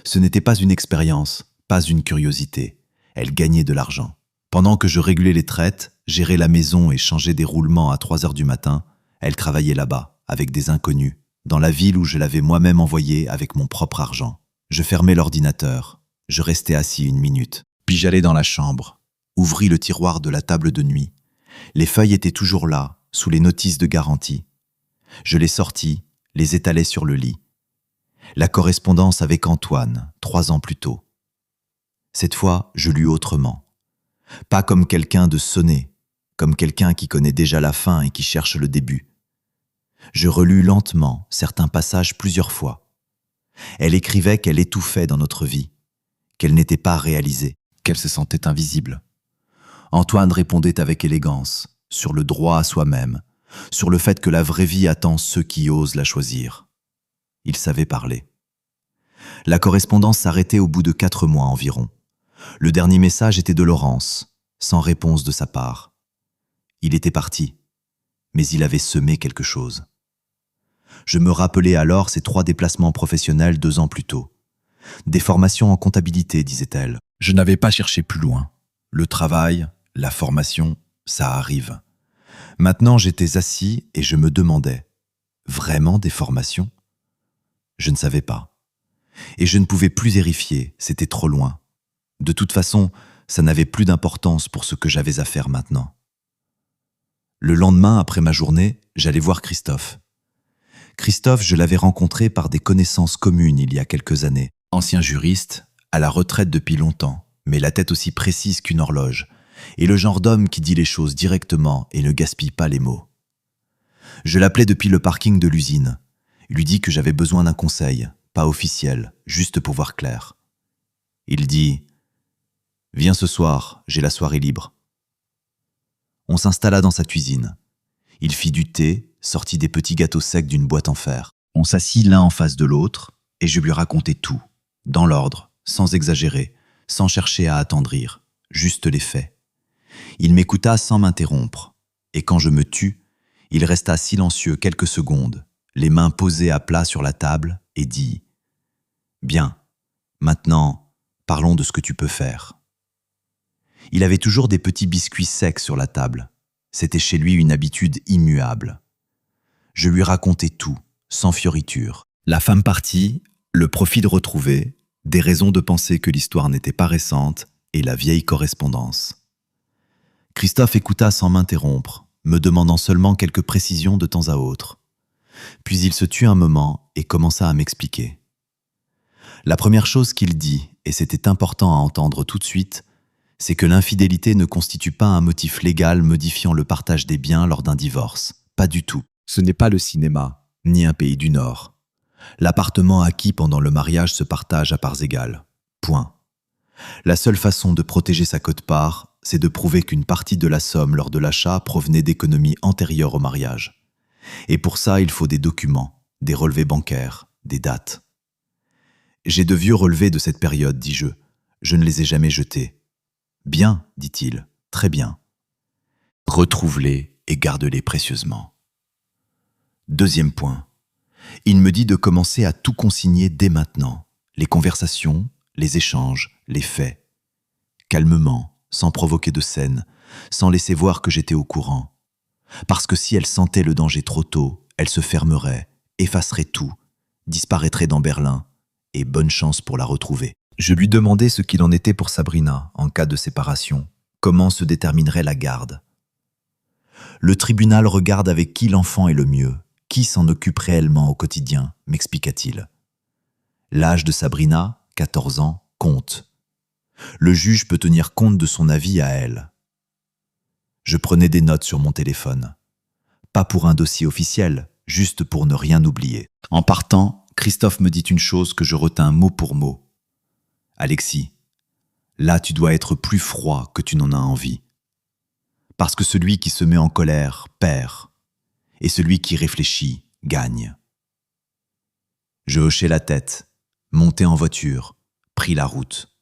Ce n'était pas une expérience, pas une curiosité. Elle gagnait de l'argent. Pendant que je réglais les traites, gérais la maison et changeais des roulements à 3 heures du matin, elle travaillait là-bas, avec des inconnus, dans la ville où je l'avais moi-même envoyée avec mon propre argent. Je fermais l'ordinateur, je restais assis 1 minute, puis j'allais dans la chambre, ouvris le tiroir de la table de nuit. Les feuilles étaient toujours là, sous les notices de garantie. Je les sortis, les étalai sur le lit. La correspondance avec Antoine, 3 ans plus tôt. Cette fois, je lus autrement. Pas comme quelqu'un de sonné, comme quelqu'un qui connaît déjà la fin et qui cherche le début. Je relus lentement certains passages plusieurs fois. Elle écrivait qu'elle étouffait dans notre vie, qu'elle n'était pas réalisée, qu'elle se sentait invisible. Antoine répondait avec élégance, sur le droit à soi-même, sur le fait que la vraie vie attend ceux qui osent la choisir. Il savait parler. La correspondance s'arrêtait au bout de 4 mois environ. Le dernier message était de Laurence, sans réponse de sa part. Il était parti, mais il avait semé quelque chose. Je me rappelais alors ses 3 déplacements professionnels 2 ans plus tôt. Des formations en comptabilité, disait-elle. Je n'avais pas cherché plus loin. Le travail, la formation, ça arrive. Maintenant, j'étais assis et je me demandais, vraiment des formations ? Je ne savais pas. Et je ne pouvais plus vérifier, c'était trop loin. De toute façon, ça n'avait plus d'importance pour ce que j'avais à faire maintenant. Le lendemain, après ma journée, j'allais voir Christophe. Christophe, je l'avais rencontré par des connaissances communes il y a quelques années. Ancien juriste, à la retraite depuis longtemps, mais la tête aussi précise qu'une horloge, et le genre d'homme qui dit les choses directement et ne gaspille pas les mots. Je l'appelais depuis le parking de l'usine, lui dis que j'avais besoin d'un conseil, pas officiel, juste pour voir clair. Il dit « Viens ce soir, j'ai la soirée libre ». On s'installa dans sa cuisine. Il fit du thé, sortit des petits gâteaux secs d'une boîte en fer. On s'assit l'un en face de l'autre, et je lui racontai tout, dans l'ordre, sans exagérer, sans chercher à attendrir, juste les faits. Il m'écouta sans m'interrompre, et quand je me tus, il resta silencieux quelques secondes, les mains posées à plat sur la table, et dit « Bien, maintenant, parlons de ce que tu peux faire. » Il avait toujours des petits biscuits secs sur la table. C'était chez lui une habitude immuable. Je lui racontai tout, sans fioriture. La femme partie, le profil retrouvé, des raisons de penser que l'histoire n'était pas récente et la vieille correspondance. Christophe écouta sans m'interrompre, me demandant seulement quelques précisions de temps à autre. Puis il se tut un moment et commença à m'expliquer. La première chose qu'il dit, et c'était important à entendre tout de suite, c'est que l'infidélité ne constitue pas un motif légal modifiant le partage des biens lors d'un divorce. Pas du tout. Ce n'est pas le cinéma, ni un pays du Nord. L'appartement acquis pendant le mariage se partage à parts égales. Point. La seule façon de protéger sa quote-part, c'est de prouver qu'une partie de la somme lors de l'achat provenait d'économies antérieures au mariage. Et pour ça, il faut des documents, des relevés bancaires, des dates. J'ai de vieux relevés de cette période, dis-je. Je ne les ai jamais jetés. Bien, dit-il, très bien. Retrouve-les et garde-les précieusement. Deuxième point. Il me dit de commencer à tout consigner dès maintenant. Les conversations, les échanges, les faits. Calmement, sans provoquer de scène, sans laisser voir que j'étais au courant. Parce que si elle sentait le danger trop tôt, elle se fermerait, effacerait tout, disparaîtrait dans Berlin, et bonne chance pour la retrouver. Je lui demandai ce qu'il en était pour Sabrina en cas de séparation, comment se déterminerait la garde. Le tribunal regarde avec qui l'enfant est le mieux, qui s'en occupe réellement au quotidien, m'expliqua-t-il. L'âge de Sabrina, 14 ans, compte. Le juge peut tenir compte de son avis à elle. Je prenais des notes sur mon téléphone. Pas pour un dossier officiel, juste pour ne rien oublier. En partant, Christophe me dit une chose que je retins mot pour mot. « Alexis, là tu dois être plus froid que tu n'en as envie. Parce que celui qui se met en colère perd, et celui qui réfléchit gagne. » Je hochai la tête, montai en voiture, pris la route.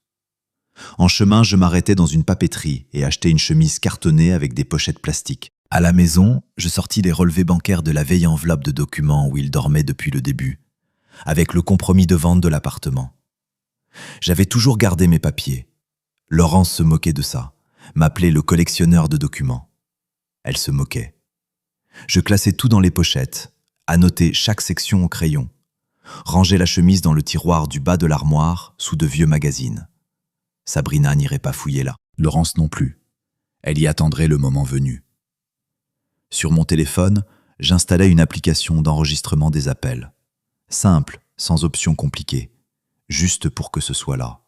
En chemin, je m'arrêtai dans une papeterie et achetai une chemise cartonnée avec des pochettes plastiques. À la maison, je sortis les relevés bancaires de la vieille enveloppe de documents où il dormait depuis le début, avec le compromis de vente de l'appartement. J'avais toujours gardé mes papiers. Laurence se moquait de ça, m'appelait le collectionneur de documents. Elle se moquait. Je classais tout dans les pochettes, annotais chaque section au crayon, rangeais la chemise dans le tiroir du bas de l'armoire sous de vieux magazines. Sabrina n'irait pas fouiller là. Laurence non plus. Elle y attendrait le moment venu. Sur mon téléphone, j'installais une application d'enregistrement des appels. Simple, sans option compliquée, juste pour que ce soit là.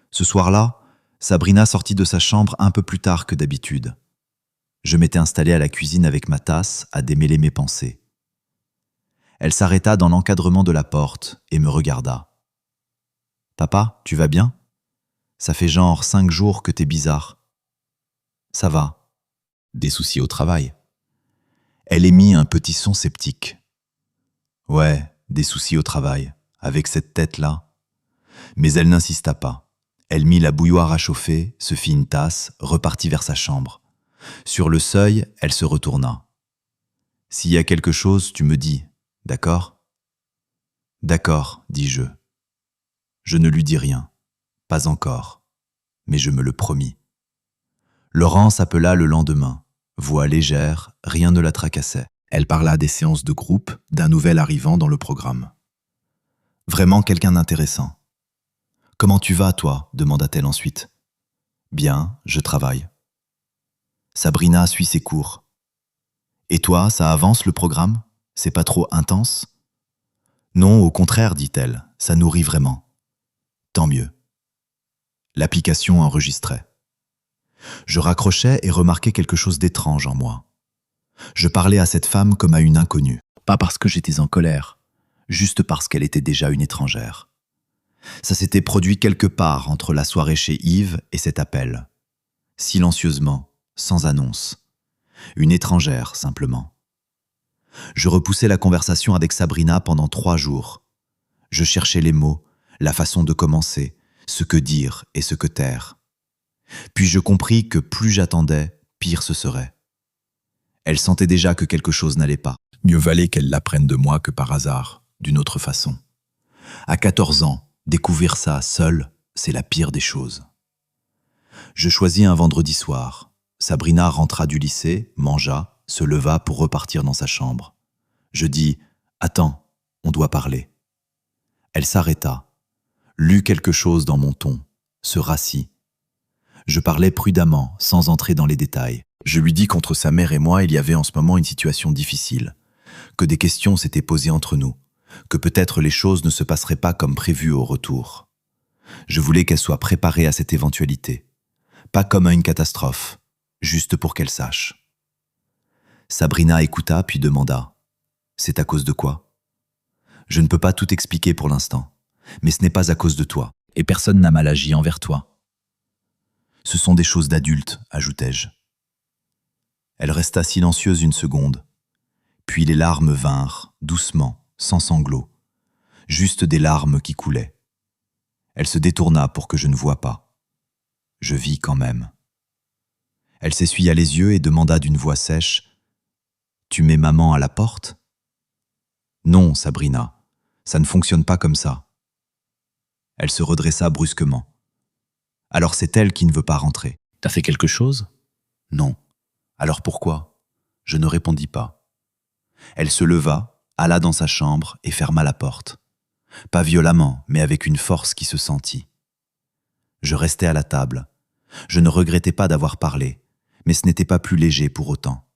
Ce soir-là, Sabrina sortit de sa chambre un peu plus tard que d'habitude. Je m'étais installé à la cuisine avec ma tasse à démêler mes pensées. Elle s'arrêta dans l'encadrement de la porte et me regarda. « Papa, tu vas bien ? Ça fait genre 5 jours que t'es bizarre. »« Ça va. Des soucis au travail. » Elle émit un petit son sceptique. « Ouais, des soucis au travail, avec cette tête-là. » Mais elle n'insista pas. Elle mit la bouilloire à chauffer, se fit une tasse, repartit vers sa chambre. Sur le seuil, elle se retourna. « S'il y a quelque chose, tu me dis, d'accord ? » « D'accord, dis-je. » Je ne lui dis rien, pas encore, mais je me le promis. Laurence appela le lendemain, voix légère, rien ne la tracassait. Elle parla des séances de groupe, d'un nouvel arrivant dans le programme. Vraiment quelqu'un d'intéressant. « Comment tu vas, toi ?» demanda-t-elle ensuite. « Bien, je travaille. » Sabrina suit ses cours. « Et toi, ça avance le programme ? C'est pas trop intense ?» « Non, au contraire, dit-elle, ça nourrit vraiment. » Tant mieux. L'application enregistrait. Je raccrochais et remarquais quelque chose d'étrange en moi. Je parlais à cette femme comme à une inconnue, pas parce que j'étais en colère, juste parce qu'elle était déjà une étrangère. Ça s'était produit quelque part entre la soirée chez Yves et cet appel. Silencieusement, sans annonce. Une étrangère, simplement. Je repoussais la conversation avec Sabrina pendant 3 jours. Je cherchais les mots, la façon de commencer, ce que dire et ce que taire. Puis je compris que plus j'attendais, pire ce serait. Elle sentait déjà que quelque chose n'allait pas. Mieux valait qu'elle l'apprenne de moi que par hasard, d'une autre façon. À 14 ans, découvrir ça seul, c'est la pire des choses. Je choisis un vendredi soir. Sabrina rentra du lycée, mangea, se leva pour repartir dans sa chambre. Je dis « Attends, on doit parler ». Elle s'arrêta, lut quelque chose dans mon ton, se rassit. Je parlais prudemment, sans entrer dans les détails. Je lui dis qu'entre sa mère et moi, il y avait en ce moment une situation difficile, que des questions s'étaient posées entre nous, que peut-être les choses ne se passeraient pas comme prévu au retour. Je voulais qu'elle soit préparée à cette éventualité, pas comme à une catastrophe, juste pour qu'elle sache. Sabrina écouta puis demanda « C'est à cause de quoi ? Je ne peux pas tout expliquer pour l'instant, mais ce n'est pas à cause de toi, et personne n'a mal agi envers toi. » Ce sont des choses d'adultes, ajoutai-je. Elle resta silencieuse une seconde, puis les larmes vinrent, doucement, sans sanglots, juste des larmes qui coulaient. Elle se détourna pour que je ne voie pas. Je vis quand même. Elle s'essuya les yeux et demanda d'une voix sèche « Tu mets maman à la porte ?»« Non, Sabrina, ça ne fonctionne pas comme ça. » Elle se redressa brusquement. « Alors c'est elle qui ne veut pas rentrer. »« T'as fait quelque chose ?»« Non. »« Alors pourquoi ?» Je ne répondis pas. Elle se leva, alla dans sa chambre et ferma la porte. Pas violemment, mais avec une force qui se sentit. Je restais à la table. Je ne regrettais pas d'avoir parlé, mais ce n'était pas plus léger pour autant.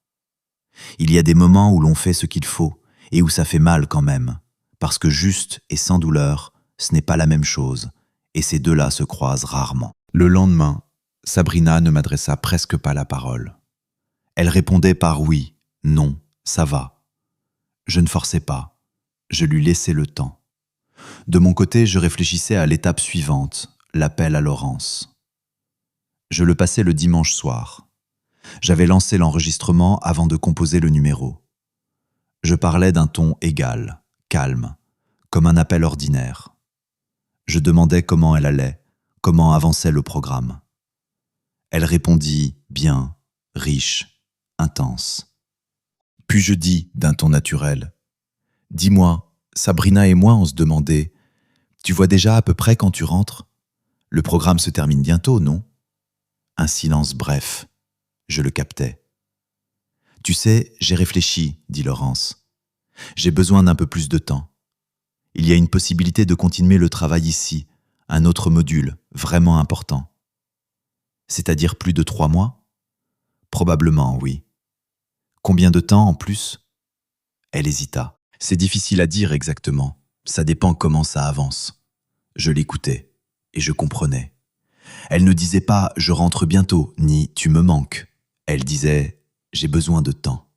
Il y a des moments où l'on fait ce qu'il faut et où ça fait mal quand même, parce que juste et sans douleur, ce n'est pas la même chose, et ces deux-là se croisent rarement. Le lendemain, Sabrina ne m'adressa presque pas la parole. Elle répondait par oui, non, ça va. Je ne forçais pas, je lui laissais le temps. De mon côté, je réfléchissais à l'étape suivante, l'appel à Laurence. Je le passais le dimanche soir. J'avais lancé l'enregistrement avant de composer le numéro. Je parlais d'un ton égal, calme, comme un appel ordinaire. Je demandais comment elle allait, comment avançait le programme. Elle répondit bien, riche, intense. Puis je dis d'un ton naturel, « Dis-moi, Sabrina et moi on se demandait, tu vois déjà à peu près quand tu rentres? Le programme se termine bientôt, non ?» Un silence bref. Je le captais. « Tu sais, j'ai réfléchi, dit Laurence. J'ai besoin d'un peu plus de temps. Il y a une possibilité de continuer le travail ici, un autre module, vraiment important. C'est-à-dire plus de 3 mois? Probablement, oui. Combien de temps en plus? Elle hésita. C'est difficile à dire exactement. Ça dépend comment ça avance. Je l'écoutais et je comprenais. Elle ne disait pas « je rentre bientôt » ni « tu me manques ». Elle disait « j'ai besoin de temps ».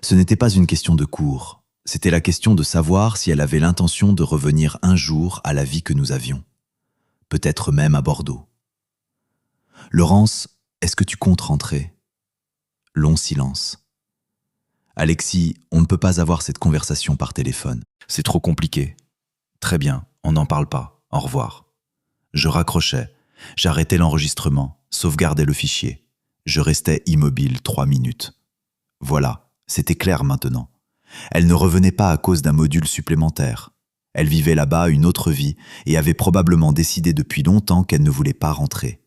Ce n'était pas une question de cours, c'était la question de savoir si elle avait l'intention de revenir un jour à la vie que nous avions. Peut-être même à Bordeaux. « Laurence, est-ce que tu comptes rentrer ?» Long silence. « Alexis, on ne peut pas avoir cette conversation par téléphone. C'est trop compliqué. » « Très bien, on n'en parle pas. Au revoir. » Je raccrochais. J'arrêtais l'enregistrement, sauvegardais le fichier. Je restais immobile 3 minutes. Voilà, c'était clair maintenant. Elle ne revenait pas à cause d'un module supplémentaire. Elle vivait là-bas une autre vie et avait probablement décidé depuis longtemps qu'elle ne voulait pas rentrer.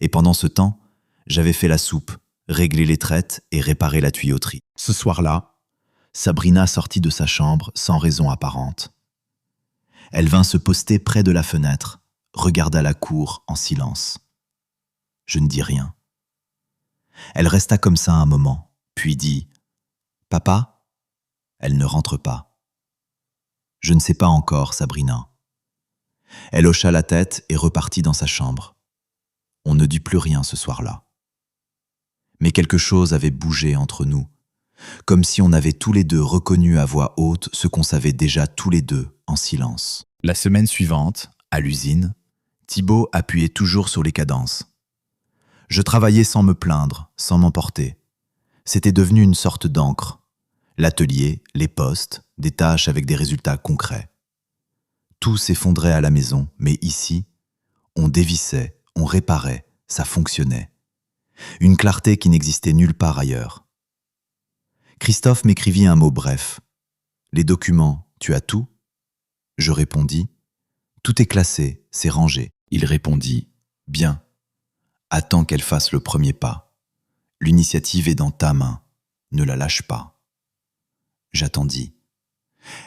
Et pendant ce temps, j'avais fait la soupe, réglé les traites et réparé la tuyauterie. Ce soir-là, Sabrina sortit de sa chambre sans raison apparente. Elle vint se poster près de la fenêtre, regarda la cour en silence. Je ne dis rien. Elle resta comme ça un moment, puis dit « Papa ?» Elle ne rentre pas. « Je ne sais pas encore, Sabrina. » Elle hocha la tête et repartit dans sa chambre. On ne dit plus rien ce soir-là. Mais quelque chose avait bougé entre nous, comme si on avait tous les deux reconnu à voix haute ce qu'on savait déjà tous les deux en silence. La semaine suivante, à l'usine, Thibaut appuyait toujours sur les cadences. Je travaillais sans me plaindre, sans m'emporter. C'était devenu une sorte d'encre. L'atelier, les postes, des tâches avec des résultats concrets. Tout s'effondrait à la maison, mais ici, on dévissait, on réparait, ça fonctionnait. Une clarté qui n'existait nulle part ailleurs. Christophe m'écrivit un mot bref. « Les documents, tu as tout ?» Je répondis « Tout est classé, c'est rangé. » Il répondit « Bien. Attends qu'elle fasse le premier pas. L'initiative est dans ta main. Ne la lâche pas. » J'attendis.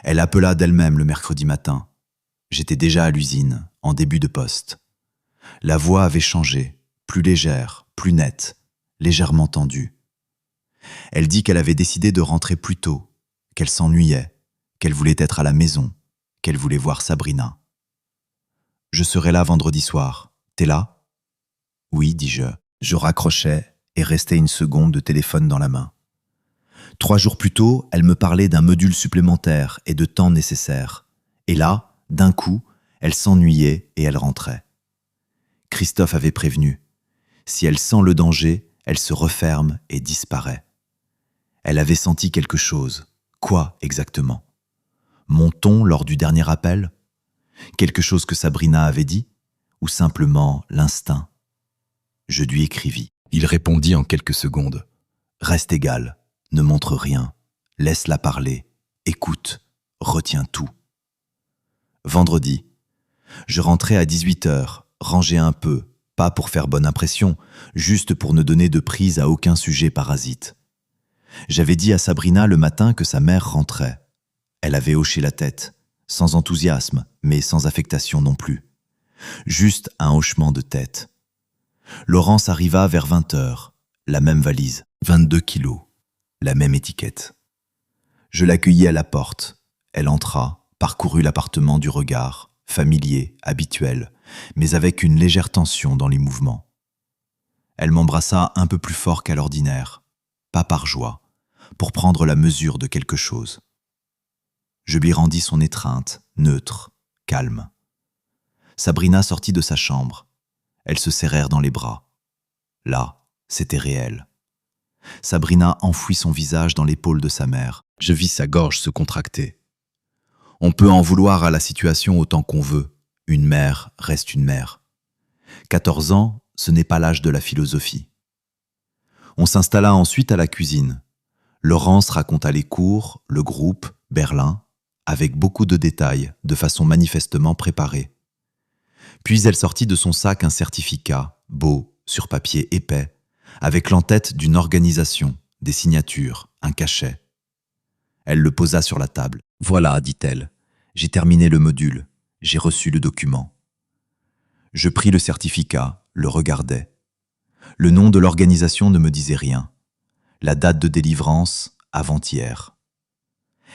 Elle appela d'elle-même le mercredi matin. J'étais déjà à l'usine, en début de poste. La voix avait changé, plus légère, plus nette, légèrement tendue. Elle dit qu'elle avait décidé de rentrer plus tôt, qu'elle s'ennuyait, qu'elle voulait être à la maison, qu'elle voulait voir Sabrina. « Je serai là vendredi soir. T'es là ?» « Oui, dis-je. » Je raccrochais et restais une seconde de téléphone dans la main. 3 jours plus tôt, elle me parlait d'un module supplémentaire et de temps nécessaire. Et là, d'un coup, elle s'ennuyait et elle rentrait. Christophe avait prévenu. Si elle sent le danger, elle se referme et disparaît. Elle avait senti quelque chose. Quoi exactement? Mon ton lors du dernier appel? Quelque chose que Sabrina avait dit? Ou simplement l'instinct? Je lui écrivis. Il répondit en quelques secondes. Reste égal, ne montre rien, laisse-la parler, écoute, retiens tout. Vendredi. Je rentrais à 18h, rangé un peu, pas pour faire bonne impression, juste pour ne donner de prise à aucun sujet parasite. J'avais dit à Sabrina le matin que sa mère rentrait. Elle avait hoché la tête. sans enthousiasme, mais sans affectation non plus. Juste un hochement de tête. Laurence arriva vers 20h, la même valise, 22 kilos, la même étiquette. Je l'accueillis à la porte. Elle entra, parcourut l'appartement du regard, familier, habituel, mais avec une légère tension dans les mouvements. Elle m'embrassa un peu plus fort qu'à l'ordinaire, pas par joie, pour prendre la mesure de quelque chose. Je lui rendis son étreinte, neutre, calme. Sabrina sortit de sa chambre. Elles se serrèrent dans les bras. Là, c'était réel. Sabrina enfouit son visage dans l'épaule de sa mère. Je vis sa gorge se contracter. On peut en vouloir à la situation autant qu'on veut. Une mère reste une mère. 14 ans, ce n'est pas l'âge de la philosophie. On s'installa ensuite à la cuisine. Laurence raconta les cours, le groupe, Berlin, avec beaucoup de détails, de façon manifestement préparée. Puis elle sortit de son sac un certificat, beau, sur papier épais, avec l'entête d'une organisation, des signatures, un cachet. Elle le posa sur la table. « Voilà, dit-elle, j'ai terminé le module, j'ai reçu le document. » Je pris le certificat, le regardai. Le nom de l'organisation ne me disait rien. La date de délivrance, avant-hier.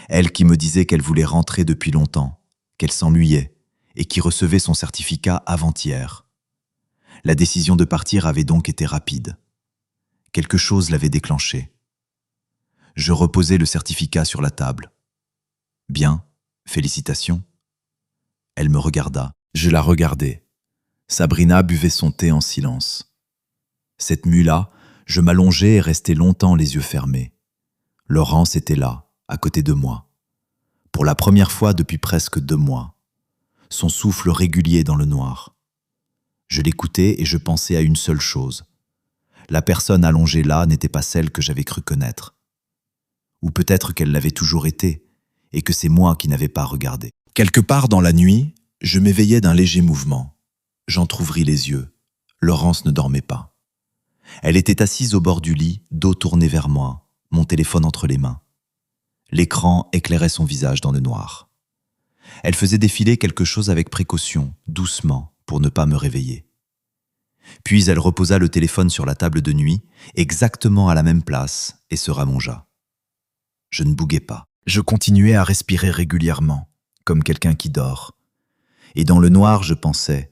Elle qui me disait qu'elle voulait rentrer depuis longtemps, qu'elle s'ennuyait, et qui recevait son certificat avant-hier. La décision de partir avait donc été rapide. Quelque chose l'avait déclenché. Je reposai le certificat sur la table. « Bien, félicitations. » Elle me regarda. Je la regardai. Sabrina buvait son thé en silence. Cette mue-là, je m'allongeai et restai longtemps les yeux fermés. Laurence était là, à côté de moi. Pour la première fois depuis presque 2 mois. Son souffle régulier dans le noir. Je l'écoutais et je pensais à une seule chose. La personne allongée là n'était pas celle que j'avais cru connaître. Ou peut-être qu'elle l'avait toujours été, et que c'est moi qui n'avais pas regardé. Quelque part dans la nuit, je m'éveillai d'un léger mouvement. J'entr'ouvris les yeux. Laurence ne dormait pas. Elle était assise au bord du lit, dos tourné vers moi, mon téléphone entre les mains. L'écran éclairait son visage dans le noir. Elle faisait défiler quelque chose avec précaution, doucement, pour ne pas me réveiller. Puis elle reposa le téléphone sur la table de nuit, exactement à la même place, et se rallongea. Je ne bouguais pas. Je continuais à respirer régulièrement, comme quelqu'un qui dort. Et dans le noir, je pensais,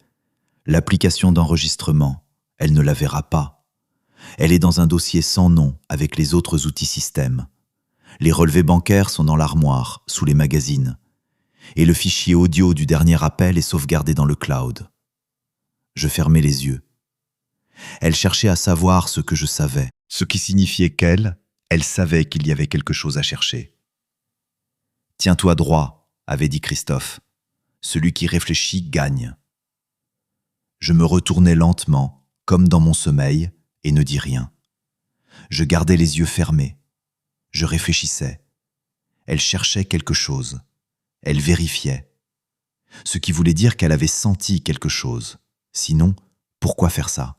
l'application d'enregistrement, elle ne la verra pas. Elle est dans un dossier sans nom avec les autres outils système. Les relevés bancaires sont dans l'armoire, sous les magazines. Et le fichier audio du dernier appel est sauvegardé dans le cloud. Je fermais les yeux. Elle cherchait à savoir ce que je savais, ce qui signifiait qu'elle savait qu'il y avait quelque chose à chercher. « Tiens-toi droit », avait dit Christophe. « Celui qui réfléchit gagne. » Je me retournai lentement, comme dans mon sommeil, et ne dis rien. Je gardais les yeux fermés. Je réfléchissais. Elle cherchait quelque chose. Elle vérifiait. Ce qui voulait dire qu'elle avait senti quelque chose. Sinon, pourquoi faire ça?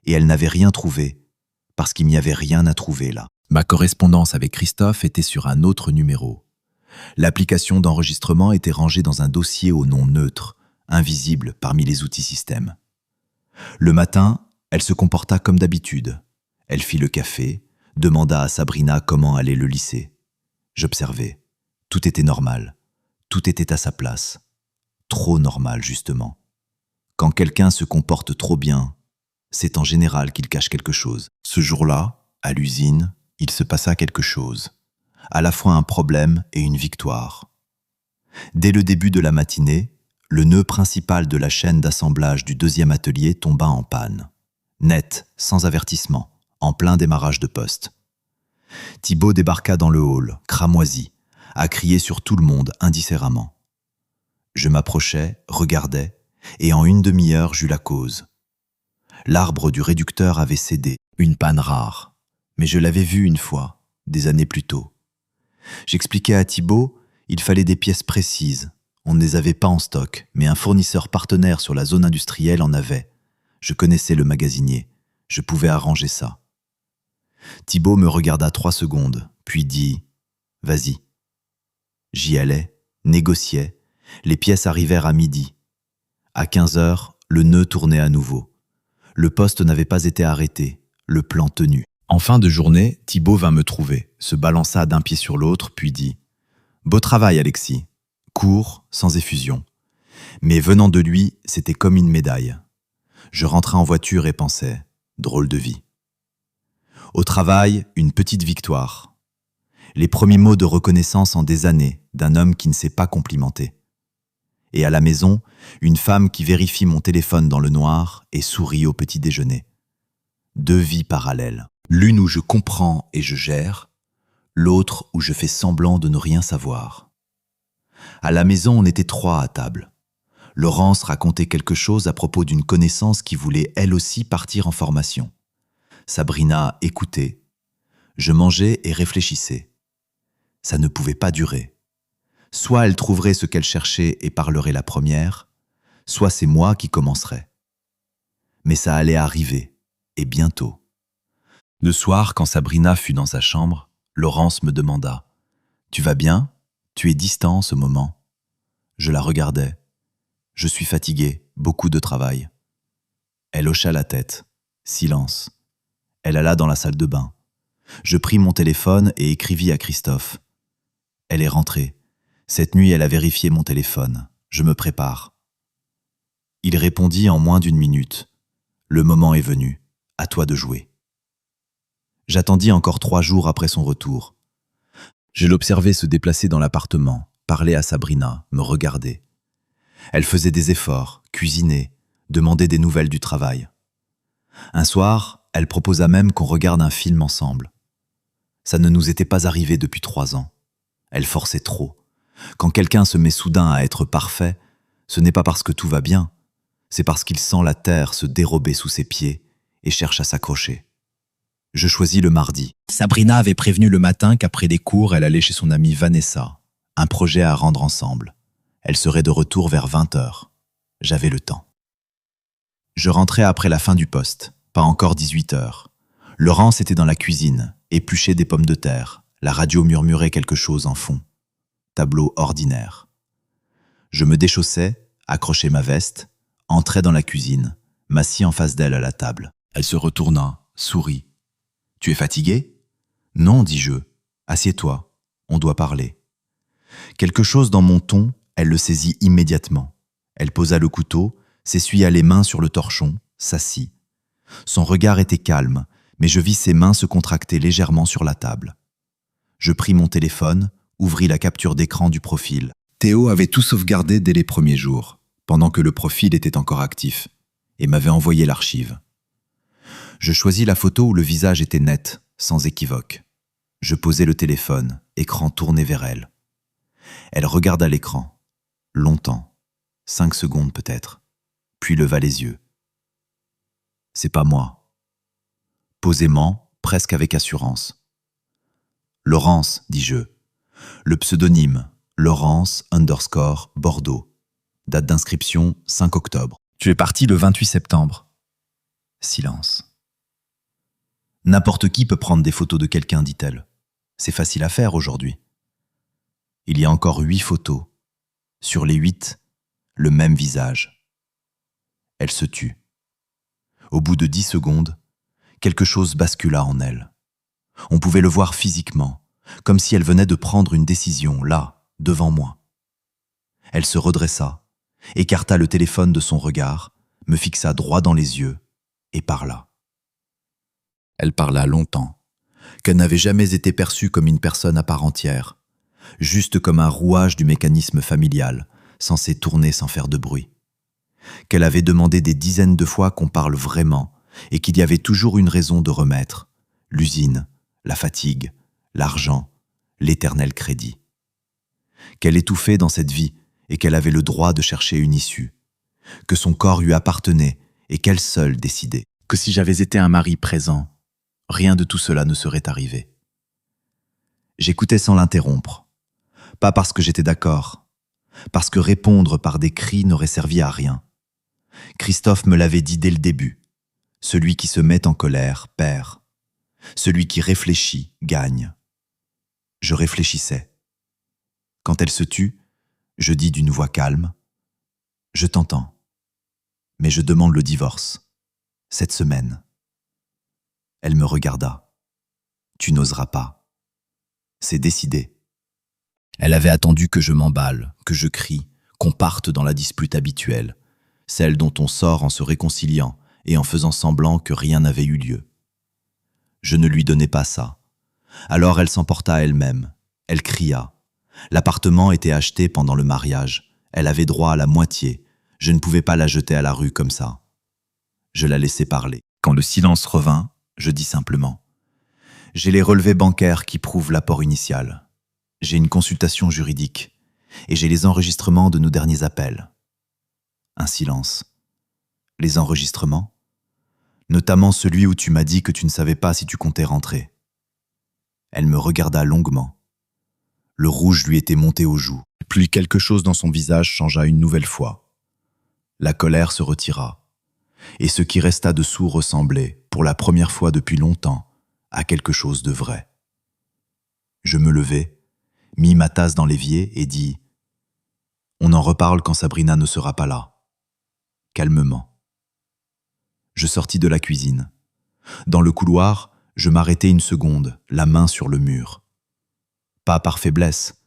Et elle n'avait rien trouvé, parce qu'il n'y avait rien à trouver là. Ma correspondance avec Christophe était sur un autre numéro. L'application d'enregistrement était rangée dans un dossier au nom neutre, invisible parmi les outils système. Le matin, elle se comporta comme d'habitude. Elle fit le café, demanda à Sabrina comment allait le lycée. J'observais. Tout était normal. Tout était à sa place. Trop normal, justement. Quand quelqu'un se comporte trop bien, c'est en général qu'il cache quelque chose. Ce jour-là, à l'usine, il se passa quelque chose. À la fois un problème et une victoire. Dès le début de la matinée, le nœud principal de la chaîne d'assemblage du 2e atelier tomba en panne. Net, sans avertissement, en plein démarrage de poste. Thibaut débarqua dans le hall, cramoisi, à crier sur tout le monde indifféremment. Je m'approchai, regardai, et en une demi-heure j'eus la cause. L'arbre du réducteur avait cédé, une panne rare, mais je l'avais vu une fois, des années plus tôt. J'expliquai à Thibaut, il fallait des pièces précises. On ne les avait pas en stock, mais un fournisseur partenaire sur la zone industrielle en avait. Je connaissais le magasinier, je pouvais arranger ça. Thibaut me regarda 3 secondes, puis dit « Vas-y ». J'y allais, négociait. Les pièces arrivèrent à midi. À 15 heures, le nœud tournait à nouveau. Le poste n'avait pas été arrêté, le plan tenu. En fin de journée, Thibaut vint me trouver, se balança d'un pied sur l'autre, puis dit « Beau travail, Alexis. Court, sans effusion. » Mais venant de lui, c'était comme une médaille. Je rentrai en voiture et pensais « Drôle de vie. » Au travail, une petite victoire. Les premiers mots de reconnaissance en des années d'un homme qui ne s'est pas complimenté. Et à la maison, une femme qui vérifie mon téléphone dans le noir et sourit au petit déjeuner. 2 vies parallèles. L'une où je comprends et je gère, l'autre où je fais semblant de ne rien savoir. À la maison, on était 3 à table. Laurence racontait quelque chose à propos d'une connaissance qui voulait elle aussi partir en formation. Sabrina écoutait. Je mangeais et réfléchissais. Ça ne pouvait pas durer. Soit elle trouverait ce qu'elle cherchait et parlerait la première, soit c'est moi qui commencerais. Mais ça allait arriver, et bientôt. Le soir, quand Sabrina fut dans sa chambre, Laurence me demanda « Tu vas bien ? Tu es distant en ce moment ?» Je la regardais. « Je suis fatigué, beaucoup de travail. » Elle hocha la tête. Silence. Elle alla dans la salle de bain. Je pris mon téléphone et écrivis à Christophe. Elle est rentrée. Cette nuit, elle a vérifié mon téléphone. Je me prépare. Il répondit en moins d'1 minute. Le moment est venu. À toi de jouer. J'attendis encore 3 jours après son retour. Je l'observais se déplacer dans l'appartement, parler à Sabrina, me regarder. Elle faisait des efforts, cuisinait, demandait des nouvelles du travail. Un soir, elle proposa même qu'on regarde un film ensemble. Ça ne nous était pas arrivé depuis 3 ans. Elle forçait trop. Quand quelqu'un se met soudain à être parfait, ce n'est pas parce que tout va bien, c'est parce qu'il sent la terre se dérober sous ses pieds et cherche à s'accrocher. Je choisis le mardi. Sabrina avait prévenu le matin qu'après les cours, elle allait chez son amie Vanessa, un projet à rendre ensemble. Elle serait de retour vers 20 heures. J'avais le temps. Je rentrais après la fin du poste, pas encore 18 heures. Laurence était dans la cuisine, épluchait des pommes de terre. La radio murmurait quelque chose en fond. Tableau ordinaire. Je me déchaussais, accrochais ma veste, entrais dans la cuisine, m'assis en face d'elle à la table. Elle se retourna, sourit. « Tu es fatigué ? » ?»« Non, dis-je. Assieds-toi, on doit parler. » Quelque chose dans mon ton, elle le saisit immédiatement. Elle posa le couteau, s'essuya les mains sur le torchon, s'assit. Son regard était calme, mais je vis ses mains se contracter légèrement sur la table. Je pris mon téléphone, ouvris la capture d'écran du profil. Théo avait tout sauvegardé dès les premiers jours, pendant que le profil était encore actif, et m'avait envoyé l'archive. Je choisis la photo où le visage était net, sans équivoque. Je posai le téléphone, écran tourné vers elle. Elle regarda l'écran, longtemps, 5 secondes peut-être, puis leva les yeux. « C'est pas moi. » Posément, presque avec assurance. « Laurence, dis-je. Le pseudonyme, Laurence_Bordeaux. Date d'inscription, 5 octobre. Tu es parti le 28 septembre. » Silence. « N'importe qui peut prendre des photos de quelqu'un, dit-elle. C'est facile à faire aujourd'hui. » Il y a encore 8 photos. Sur les 8, le même visage. Elle se tut. Au bout de 10 secondes, quelque chose bascula en elle. On pouvait le voir physiquement, comme si elle venait de prendre une décision, là, devant moi. Elle se redressa, écarta le téléphone de son regard, me fixa droit dans les yeux et parla. Elle parla longtemps, qu'elle n'avait jamais été perçue comme une personne à part entière, juste comme un rouage du mécanisme familial, censé tourner sans faire de bruit. Qu'elle avait demandé des dizaines de fois qu'on parle vraiment et qu'il y avait toujours une raison de remettre, l'usine, la fatigue, l'argent, l'éternel crédit. Qu'elle étouffait dans cette vie et qu'elle avait le droit de chercher une issue, que son corps lui appartenait et qu'elle seule décidait, que si j'avais été un mari présent, rien de tout cela ne serait arrivé. J'écoutais sans l'interrompre, pas parce que j'étais d'accord, parce que répondre par des cris n'aurait servi à rien. Christophe me l'avait dit dès le début, celui qui se met en colère perd, celui qui réfléchit gagne. Je réfléchissais. Quand elle se tut, Je dis d'une voix calme, « Je t'entends, mais je demande le divorce, cette semaine. » Elle me regarda. « Tu n'oseras pas. C'est décidé. » Elle avait attendu que je m'emballe, que je crie, qu'on parte dans la dispute habituelle, celle dont on sort en se réconciliant et en faisant semblant que rien n'avait eu lieu. Je ne lui donnais pas ça. Alors elle s'emporta elle-même. Elle cria. L'appartement était acheté pendant le mariage. Elle avait droit à la moitié. Je ne pouvais pas la jeter à la rue comme ça. Je la laissai parler. Quand le silence revint, je dis simplement « J'ai les relevés bancaires qui prouvent l'apport initial. J'ai une consultation juridique et j'ai les enregistrements de nos derniers appels. » Un silence. Les enregistrements ? Notamment celui où tu m'as dit que tu ne savais pas si tu comptais rentrer. Elle me regarda longuement. Le rouge lui était monté aux joues. Puis quelque chose dans son visage changea une nouvelle fois. La colère se retira, et ce qui resta dessous ressemblait, pour la première fois depuis longtemps, à quelque chose de vrai. Je me levai, mis ma tasse dans l'évier et dis « On en reparle quand Sabrina ne sera pas là. » Calmement. Je sortis de la cuisine. Dans le couloir, je m'arrêtai une seconde, la main sur le mur. Pas par faiblesse,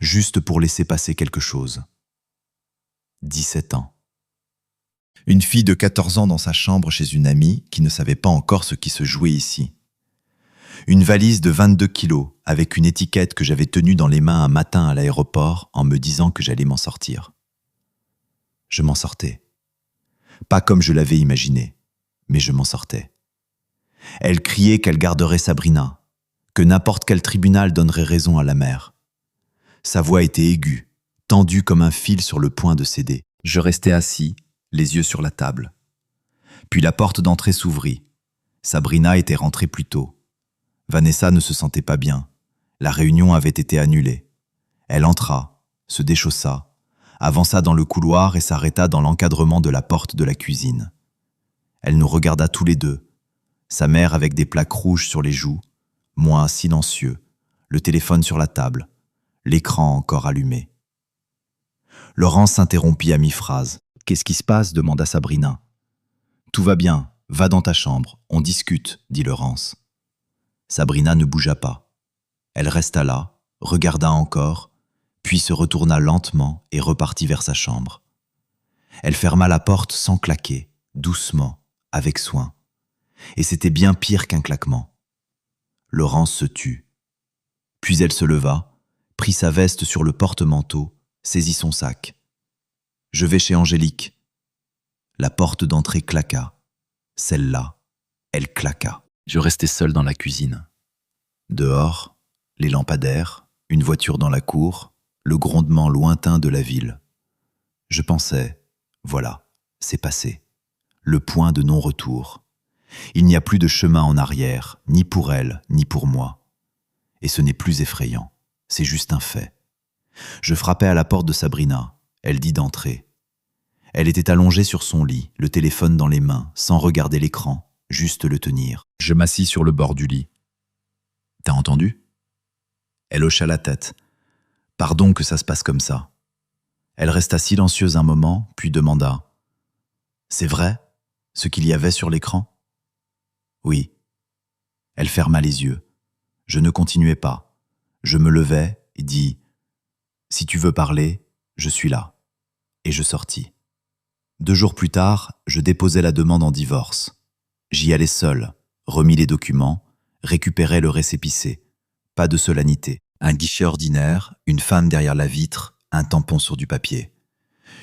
juste pour laisser passer quelque chose. 17 ans. Une fille de 14 ans dans sa chambre chez une amie qui ne savait pas encore ce qui se jouait ici. Une valise de 22 kilos avec une étiquette que j'avais tenue dans les mains un matin à l'aéroport en me disant que j'allais m'en sortir. Je m'en sortais. Pas comme je l'avais imaginé, mais je m'en sortais. Elle criait qu'elle garderait Sabrina, que n'importe quel tribunal donnerait raison à la mère. Sa voix était aiguë, tendue comme un fil sur le point de céder. Je restais assis, les yeux sur la table. Puis la porte d'entrée s'ouvrit. Sabrina était rentrée plus tôt. Vanessa ne se sentait pas bien. La réunion avait été annulée. Elle entra, se déchaussa, avança dans le couloir et s'arrêta dans l'encadrement de la porte de la cuisine. Elle nous regarda tous les deux, sa mère avec des plaques rouges sur les joues, moi silencieux, le téléphone sur la table, l'écran encore allumé. Laurence s'interrompit à mi-phrase. « Qu'est-ce qui se passe ?» demanda Sabrina. « Tout va bien, va dans ta chambre, on discute, » dit Laurence. Sabrina ne bougea pas. Elle resta là, regarda encore, puis se retourna lentement et repartit vers sa chambre. Elle ferma la porte sans claquer, doucement, avec soin. Et c'était bien pire qu'un claquement. Laurence se tut. Puis elle se leva, prit sa veste sur le porte-manteau, saisit son sac. « Je vais chez Angélique. » La porte d'entrée claqua. Celle-là, elle claqua. Je restai seul dans la cuisine. Dehors, les lampadaires, une voiture dans la cour, le grondement lointain de la ville. Je pensais, voilà, c'est passé. Le point de non-retour. Il n'y a plus de chemin en arrière, ni pour elle, ni pour moi. Et ce n'est plus effrayant, c'est juste un fait. Je frappai à la porte de Sabrina, elle dit d'entrer. Elle était allongée sur son lit, le téléphone dans les mains, sans regarder l'écran, juste le tenir. Je m'assis sur le bord du lit. « T'as entendu ?» Elle hocha la tête. « Pardon que ça se passe comme ça. » Elle resta silencieuse un moment, puis demanda « C'est vrai, ce qu'il y avait sur l'écran ?» « Oui. » Elle ferma les yeux. Je ne continuais pas. Je me levai et dis « Si tu veux parler, je suis là. » Et je sortis. 2 jours plus tard, je déposai la demande en divorce. J'y allais seul, remis les documents, récupérai le récépissé. Pas de solennité. Un guichet ordinaire, une femme derrière la vitre, un tampon sur du papier.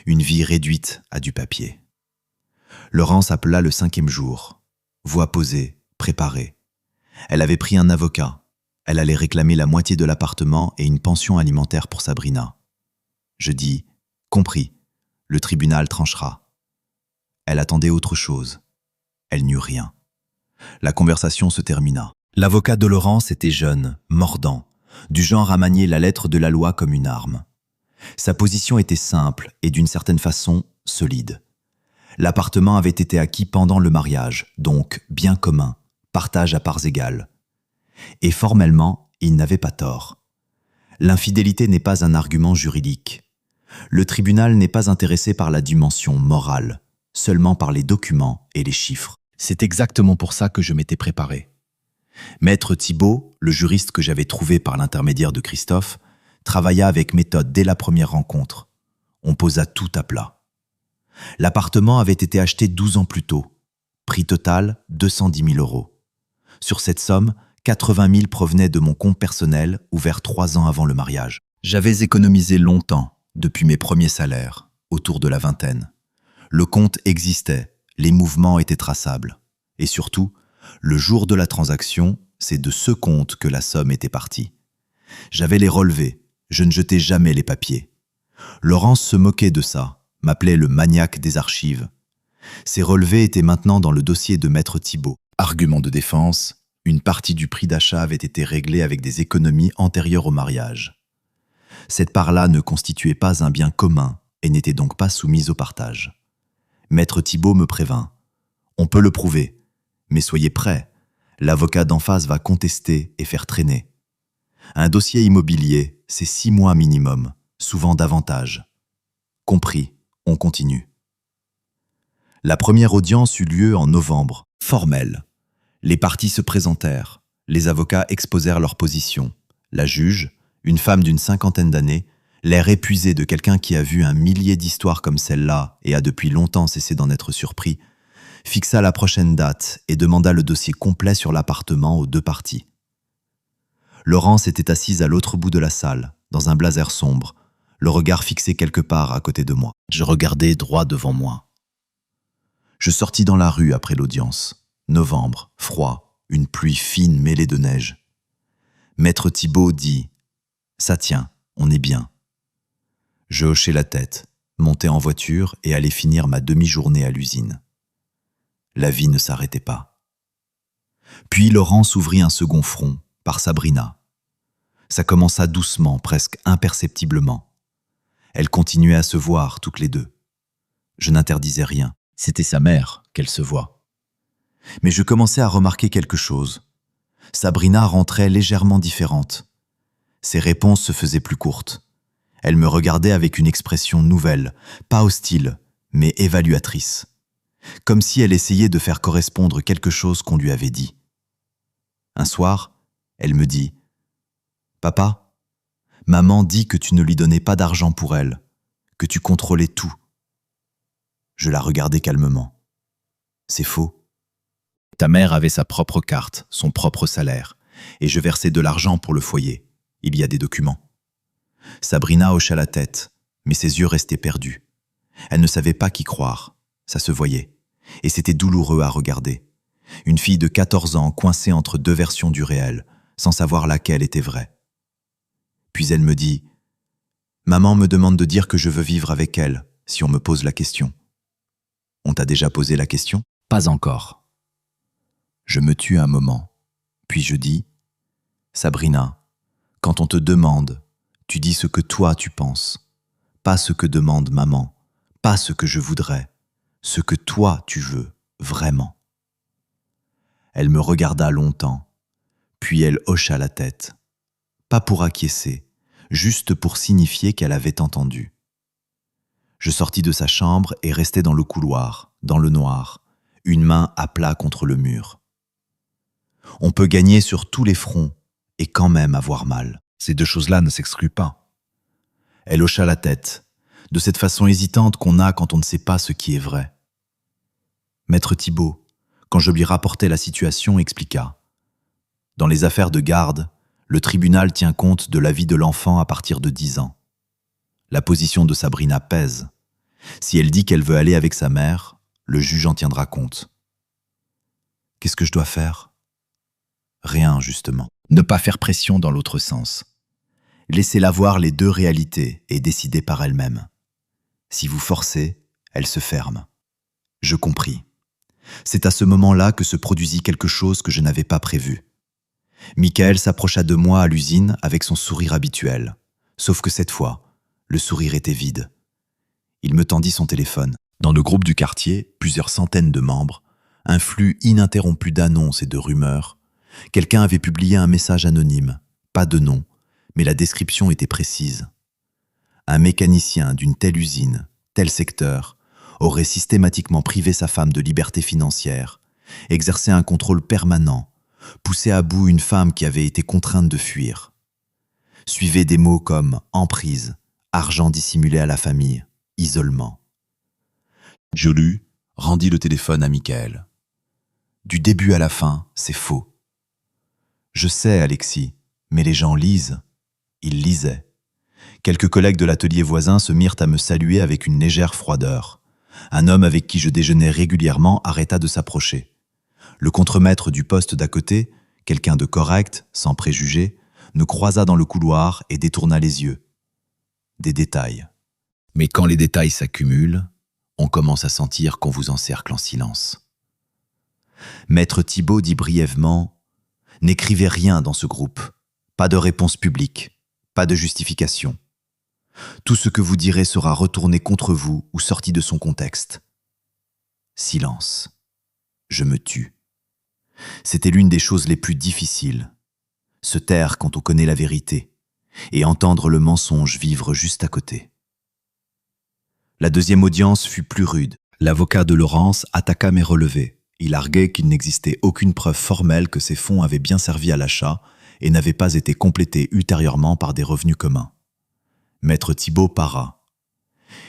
Une vie réduite à du papier. Laurence appela le 5e jour. Voix posée, préparée. Elle avait pris un avocat. Elle allait réclamer la moitié de l'appartement et une pension alimentaire pour Sabrina. Je dis « Compris, le tribunal tranchera. » Elle attendait autre chose. Elle n'eut rien. La conversation se termina. L'avocat de Laurence était jeune, mordant, du genre à manier la lettre de la loi comme une arme. Sa position était simple et d'une certaine façon solide. L'appartement avait été acquis pendant le mariage, donc bien commun, partage à parts égales. Et formellement, il n'avait pas tort. L'infidélité n'est pas un argument juridique. Le tribunal n'est pas intéressé par la dimension morale, seulement par les documents et les chiffres. C'est exactement pour ça que je m'étais préparé. Maître Thibault, le juriste que j'avais trouvé par l'intermédiaire de Christophe, travailla avec méthode dès la première rencontre. On posa tout à plat. L'appartement avait été acheté 12 ans plus tôt. Prix total, 210 000 €. Sur cette somme, 80 000 provenaient de mon compte personnel, ouvert 3 ans avant le mariage. J'avais économisé longtemps, depuis mes premiers salaires, autour de la vingtaine. Le compte existait, les mouvements étaient traçables. Et surtout, le jour de la transaction, c'est de ce compte que la somme était partie. J'avais les relevés, je ne jetais jamais les papiers. Laurence se moquait de ça, m'appelait le maniaque des archives. Ces relevés étaient maintenant dans le dossier de Maître Thibault. Argument de défense, une partie du prix d'achat avait été réglée avec des économies antérieures au mariage. Cette part-là ne constituait pas un bien commun et n'était donc pas soumise au partage. Maître Thibault me prévint. « On peut le prouver, mais soyez prêts, l'avocat d'en face va contester et faire traîner. Un dossier immobilier, c'est 6 mois minimum, souvent davantage. Compris, on continue. » La première audience eut lieu en novembre, formelle. Les parties se présentèrent, les avocats exposèrent leur position. La juge, une femme d'une 50aine d'années, l'air épuisé de quelqu'un qui a vu un millier d'histoires comme celle-là et a depuis longtemps cessé d'en être surpris, fixa la prochaine date et demanda le dossier complet sur l'appartement aux 2 parties. Laurence était assise à l'autre bout de la salle, dans un blazer sombre, le regard fixé quelque part à côté de moi. Je regardais droit devant moi. Je sortis dans la rue après l'audience. Novembre, froid, une pluie fine mêlée de neige. Maître Thibault dit « Ça tient, on est bien ». Je hochai la tête, montai en voiture et allai finir ma demi-journée à l'usine. La vie ne s'arrêtait pas. Puis Laurence ouvrit un second front, par Sabrina. Ça commença doucement, presque imperceptiblement. Elles continuaient à se voir toutes les deux. Je n'interdisais rien. C'était sa mère qu'elle se voit. Mais je commençais à remarquer quelque chose. Sabrina rentrait légèrement différente. Ses réponses se faisaient plus courtes. Elle me regardait avec une expression nouvelle, pas hostile, mais évaluatrice. Comme si elle essayait de faire correspondre quelque chose qu'on lui avait dit. Un soir, elle me dit « Papa, maman dit que tu ne lui donnais pas d'argent pour elle, que tu contrôlais tout. » Je la regardais calmement. « C'est faux. Ta mère avait sa propre carte, son propre salaire, et je versais de l'argent pour le foyer. Il y a des documents. » Sabrina hocha la tête, mais ses yeux restaient perdus. Elle ne savait pas qui croire, ça se voyait, et c'était douloureux à regarder. Une fille de 14 ans coincée entre 2 versions du réel, sans savoir laquelle était vraie. Puis elle me dit « Maman me demande de dire que je veux vivre avec elle, si on me pose la question. » « On t'a déjà posé la question ? » ?»« Pas encore. » Je me tue un moment, puis je dis « Sabrina, quand on te demande, tu dis ce que toi tu penses, pas ce que demande maman, pas ce que je voudrais, ce que toi tu veux, vraiment. » Elle me regarda longtemps, puis elle hocha la tête, pas pour acquiescer, juste pour signifier qu'elle avait entendu. Je sortis de sa chambre et restai dans le couloir, dans le noir, une main à plat contre le mur. On peut gagner sur tous les fronts et quand même avoir mal. Ces 2 choses-là ne s'excluent pas. Elle hocha la tête, de cette façon hésitante qu'on a quand on ne sait pas ce qui est vrai. Maître Thibault, quand je lui rapportai la situation, expliqua. Dans les affaires de garde, le tribunal tient compte de la vie de l'enfant à partir de 10 ans. La position de Sabrina pèse. Si elle dit qu'elle veut aller avec sa mère, le juge en tiendra compte. Qu'est-ce que je dois faire ? Rien, justement. Ne pas faire pression dans l'autre sens. Laissez-la voir les 2 réalités et décider par elle-même. Si vous forcez, elle se ferme. Je compris. C'est à ce moment-là que se produisit quelque chose que je n'avais pas prévu. Michael s'approcha de moi à l'usine avec son sourire habituel, sauf que cette fois, le sourire était vide. Il me tendit son téléphone. Dans le groupe du quartier, plusieurs centaines de membres, un flux ininterrompu d'annonces et de rumeurs. Quelqu'un avait publié un message anonyme, pas de nom, mais la description était précise. un mécanicien d'une telle usine, tel secteur, aurait systématiquement privé sa femme de liberté financière, exercé un contrôle permanent, poussé à bout une femme qui avait été contrainte de fuir. Suivaient des mots comme emprise, argent dissimulé à la famille, isolement. Jolie rendit le téléphone à Michael. Du début à la fin, c'est faux. Je sais, Alexis, mais les gens lisent. Ils lisaient. Quelques collègues de l'atelier voisin se mirent à me saluer avec une légère froideur. Un homme avec qui je déjeunais régulièrement arrêta de s'approcher. Le contremaître du poste d'à côté, quelqu'un de correct, sans préjugés, nous croisa dans le couloir et détourna les yeux. Des détails. Mais quand les détails s'accumulent, on commence à sentir qu'on vous encercle en silence. Maître Thibault dit brièvement « N'écrivez rien dans ce groupe. Pas de réponse publique. Pas de justification. Tout ce que vous direz sera retourné contre vous ou sorti de son contexte. » Silence. Je me tue. C'était l'une des choses les plus difficiles. Se taire quand on connaît la vérité et entendre le mensonge vivre juste à côté. La deuxième audience fut plus rude. L'avocat de Laurence attaqua mes relevés. Il arguait qu'il n'existait aucune preuve formelle que ces fonds avaient bien servi à l'achat et n'avaient pas été complétés ultérieurement par des revenus communs. Maître Thibault para.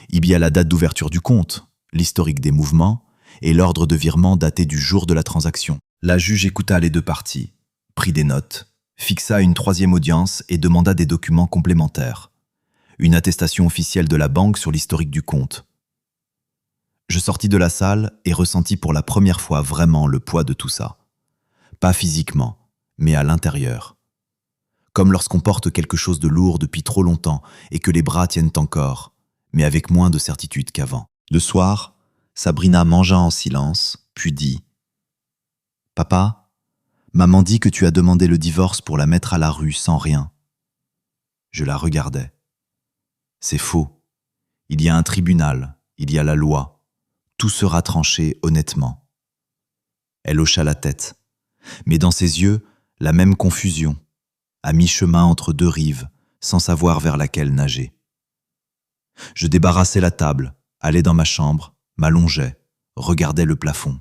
Il y a la date d'ouverture du compte, l'historique des mouvements et l'ordre de virement daté du jour de la transaction. La juge écouta les deux parties, prit des notes, fixa une troisième audience et demanda des documents complémentaires. Une attestation officielle de la banque sur l'historique du compte. Je sortis de la salle et ressentis pour la première fois vraiment le poids de tout ça. Pas physiquement, mais à l'intérieur. Comme lorsqu'on porte quelque chose de lourd depuis trop longtemps et que les bras tiennent encore, mais avec moins de certitude qu'avant. Le soir, Sabrina mangea en silence, puis dit « Papa, maman dit que tu as demandé le divorce pour la mettre à la rue sans rien. » Je la regardais. C'est faux. Il y a un tribunal, il y a la loi. Tout sera tranché honnêtement. Elle hocha la tête, mais dans ses yeux, la même confusion, à mi-chemin entre deux rives, sans savoir vers laquelle nager. Je débarrassai la table, allai dans ma chambre, m'allongeai, regardais le plafond.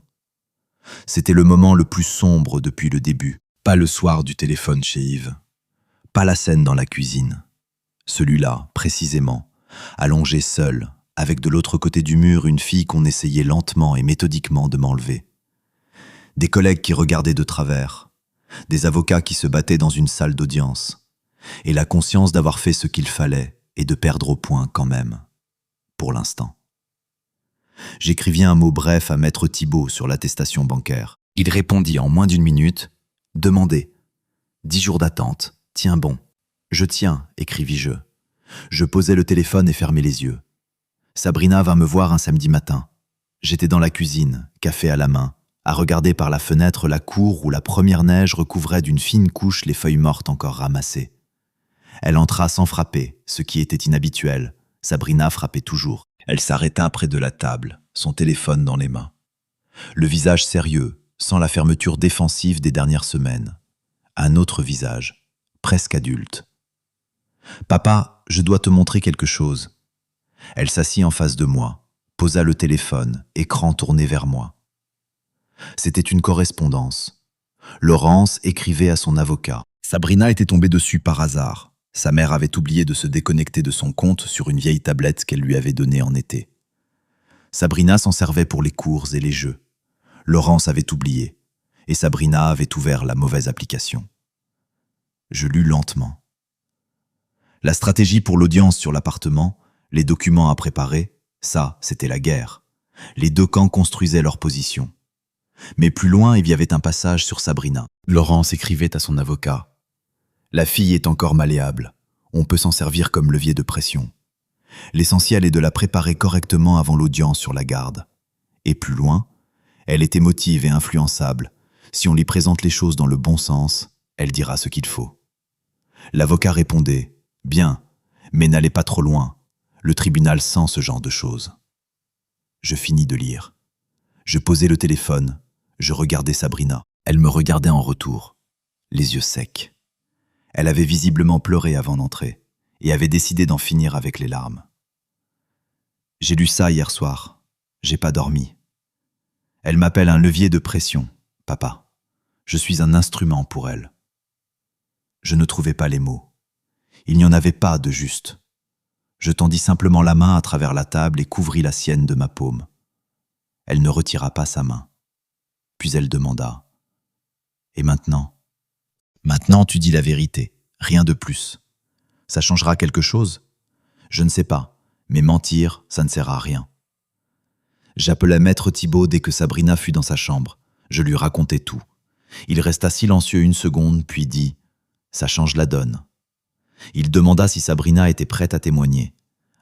C'était le moment le plus sombre depuis le début. Pas le soir du téléphone chez Yves. Pas la scène dans la cuisine. Celui-là, précisément, allongé seul, avec de l'autre côté du mur une fille qu'on essayait lentement et méthodiquement de m'enlever. Des collègues qui regardaient de travers, des avocats qui se battaient dans une salle d'audience, et la conscience d'avoir fait ce qu'il fallait et de perdre au point quand même, pour l'instant. J'écrivis un mot bref à Maître Thibault sur l'attestation bancaire. Il répondit en moins d'une minute « Demandez. 10 jours d'attente. Tiens bon. » « Je tiens, écrivis-je. Je posai le téléphone et fermai les yeux. Sabrina vint me voir un samedi matin. J'étais dans la cuisine, café à la main, à regarder par la fenêtre la cour où la première neige recouvrait d'une fine couche les feuilles mortes encore ramassées. Elle entra sans frapper, ce qui était inhabituel. Sabrina frappait toujours. Elle s'arrêta près de la table, son téléphone dans les mains. Le visage sérieux, sans la fermeture défensive des dernières semaines. Un autre visage, presque adulte. « Papa, je dois te montrer quelque chose. » Elle s'assit en face de moi, posa le téléphone, écran tourné vers moi. C'était une correspondance. Laurence écrivait à son avocat. Sabrina était tombée dessus par hasard. Sa mère avait oublié de se déconnecter de son compte sur une vieille tablette qu'elle lui avait donnée en été. Sabrina s'en servait pour les cours et les jeux. Laurence avait oublié, et Sabrina avait ouvert la mauvaise application. Je lus lentement. La stratégie pour l'audience sur l'appartement, les documents à préparer, ça, c'était la guerre. Les deux camps construisaient leur position. Mais plus loin, il y avait un passage sur Sabrina. Laurence écrivait à son avocat. « La fille est encore malléable. On peut s'en servir comme levier de pression. L'essentiel est de la préparer correctement avant l'audience sur la garde. Et plus loin, elle est émotive et influençable. Si on lui présente les choses dans le bon sens, elle dira ce qu'il faut. » L'avocat répondait « Bien, mais n'allez pas trop loin. Le tribunal sent ce genre de choses. » Je finis de lire. Je posai le téléphone. Je regardais Sabrina. Elle me regardait en retour, les yeux secs. Elle avait visiblement pleuré avant d'entrer, et avait décidé d'en finir avec les larmes. J'ai lu ça hier soir. J'ai pas dormi. Elle m'appelle un levier de pression, papa. Je suis un instrument pour elle. Je ne trouvais pas les mots. Il n'y en avait pas de juste. Je tendis simplement la main à travers la table et couvris la sienne de ma paume. Elle ne retira pas sa main. Puis elle demanda « Et maintenant ?»« Maintenant, tu dis la vérité, rien de plus. Ça changera quelque chose ? Je ne sais pas, mais mentir, ça ne sert à rien. » J'appelai maître Thibault dès que Sabrina fut dans sa chambre. Je lui racontai tout. Il resta silencieux une seconde, puis dit « Ça change la donne. » Il demanda si Sabrina était prête à témoigner.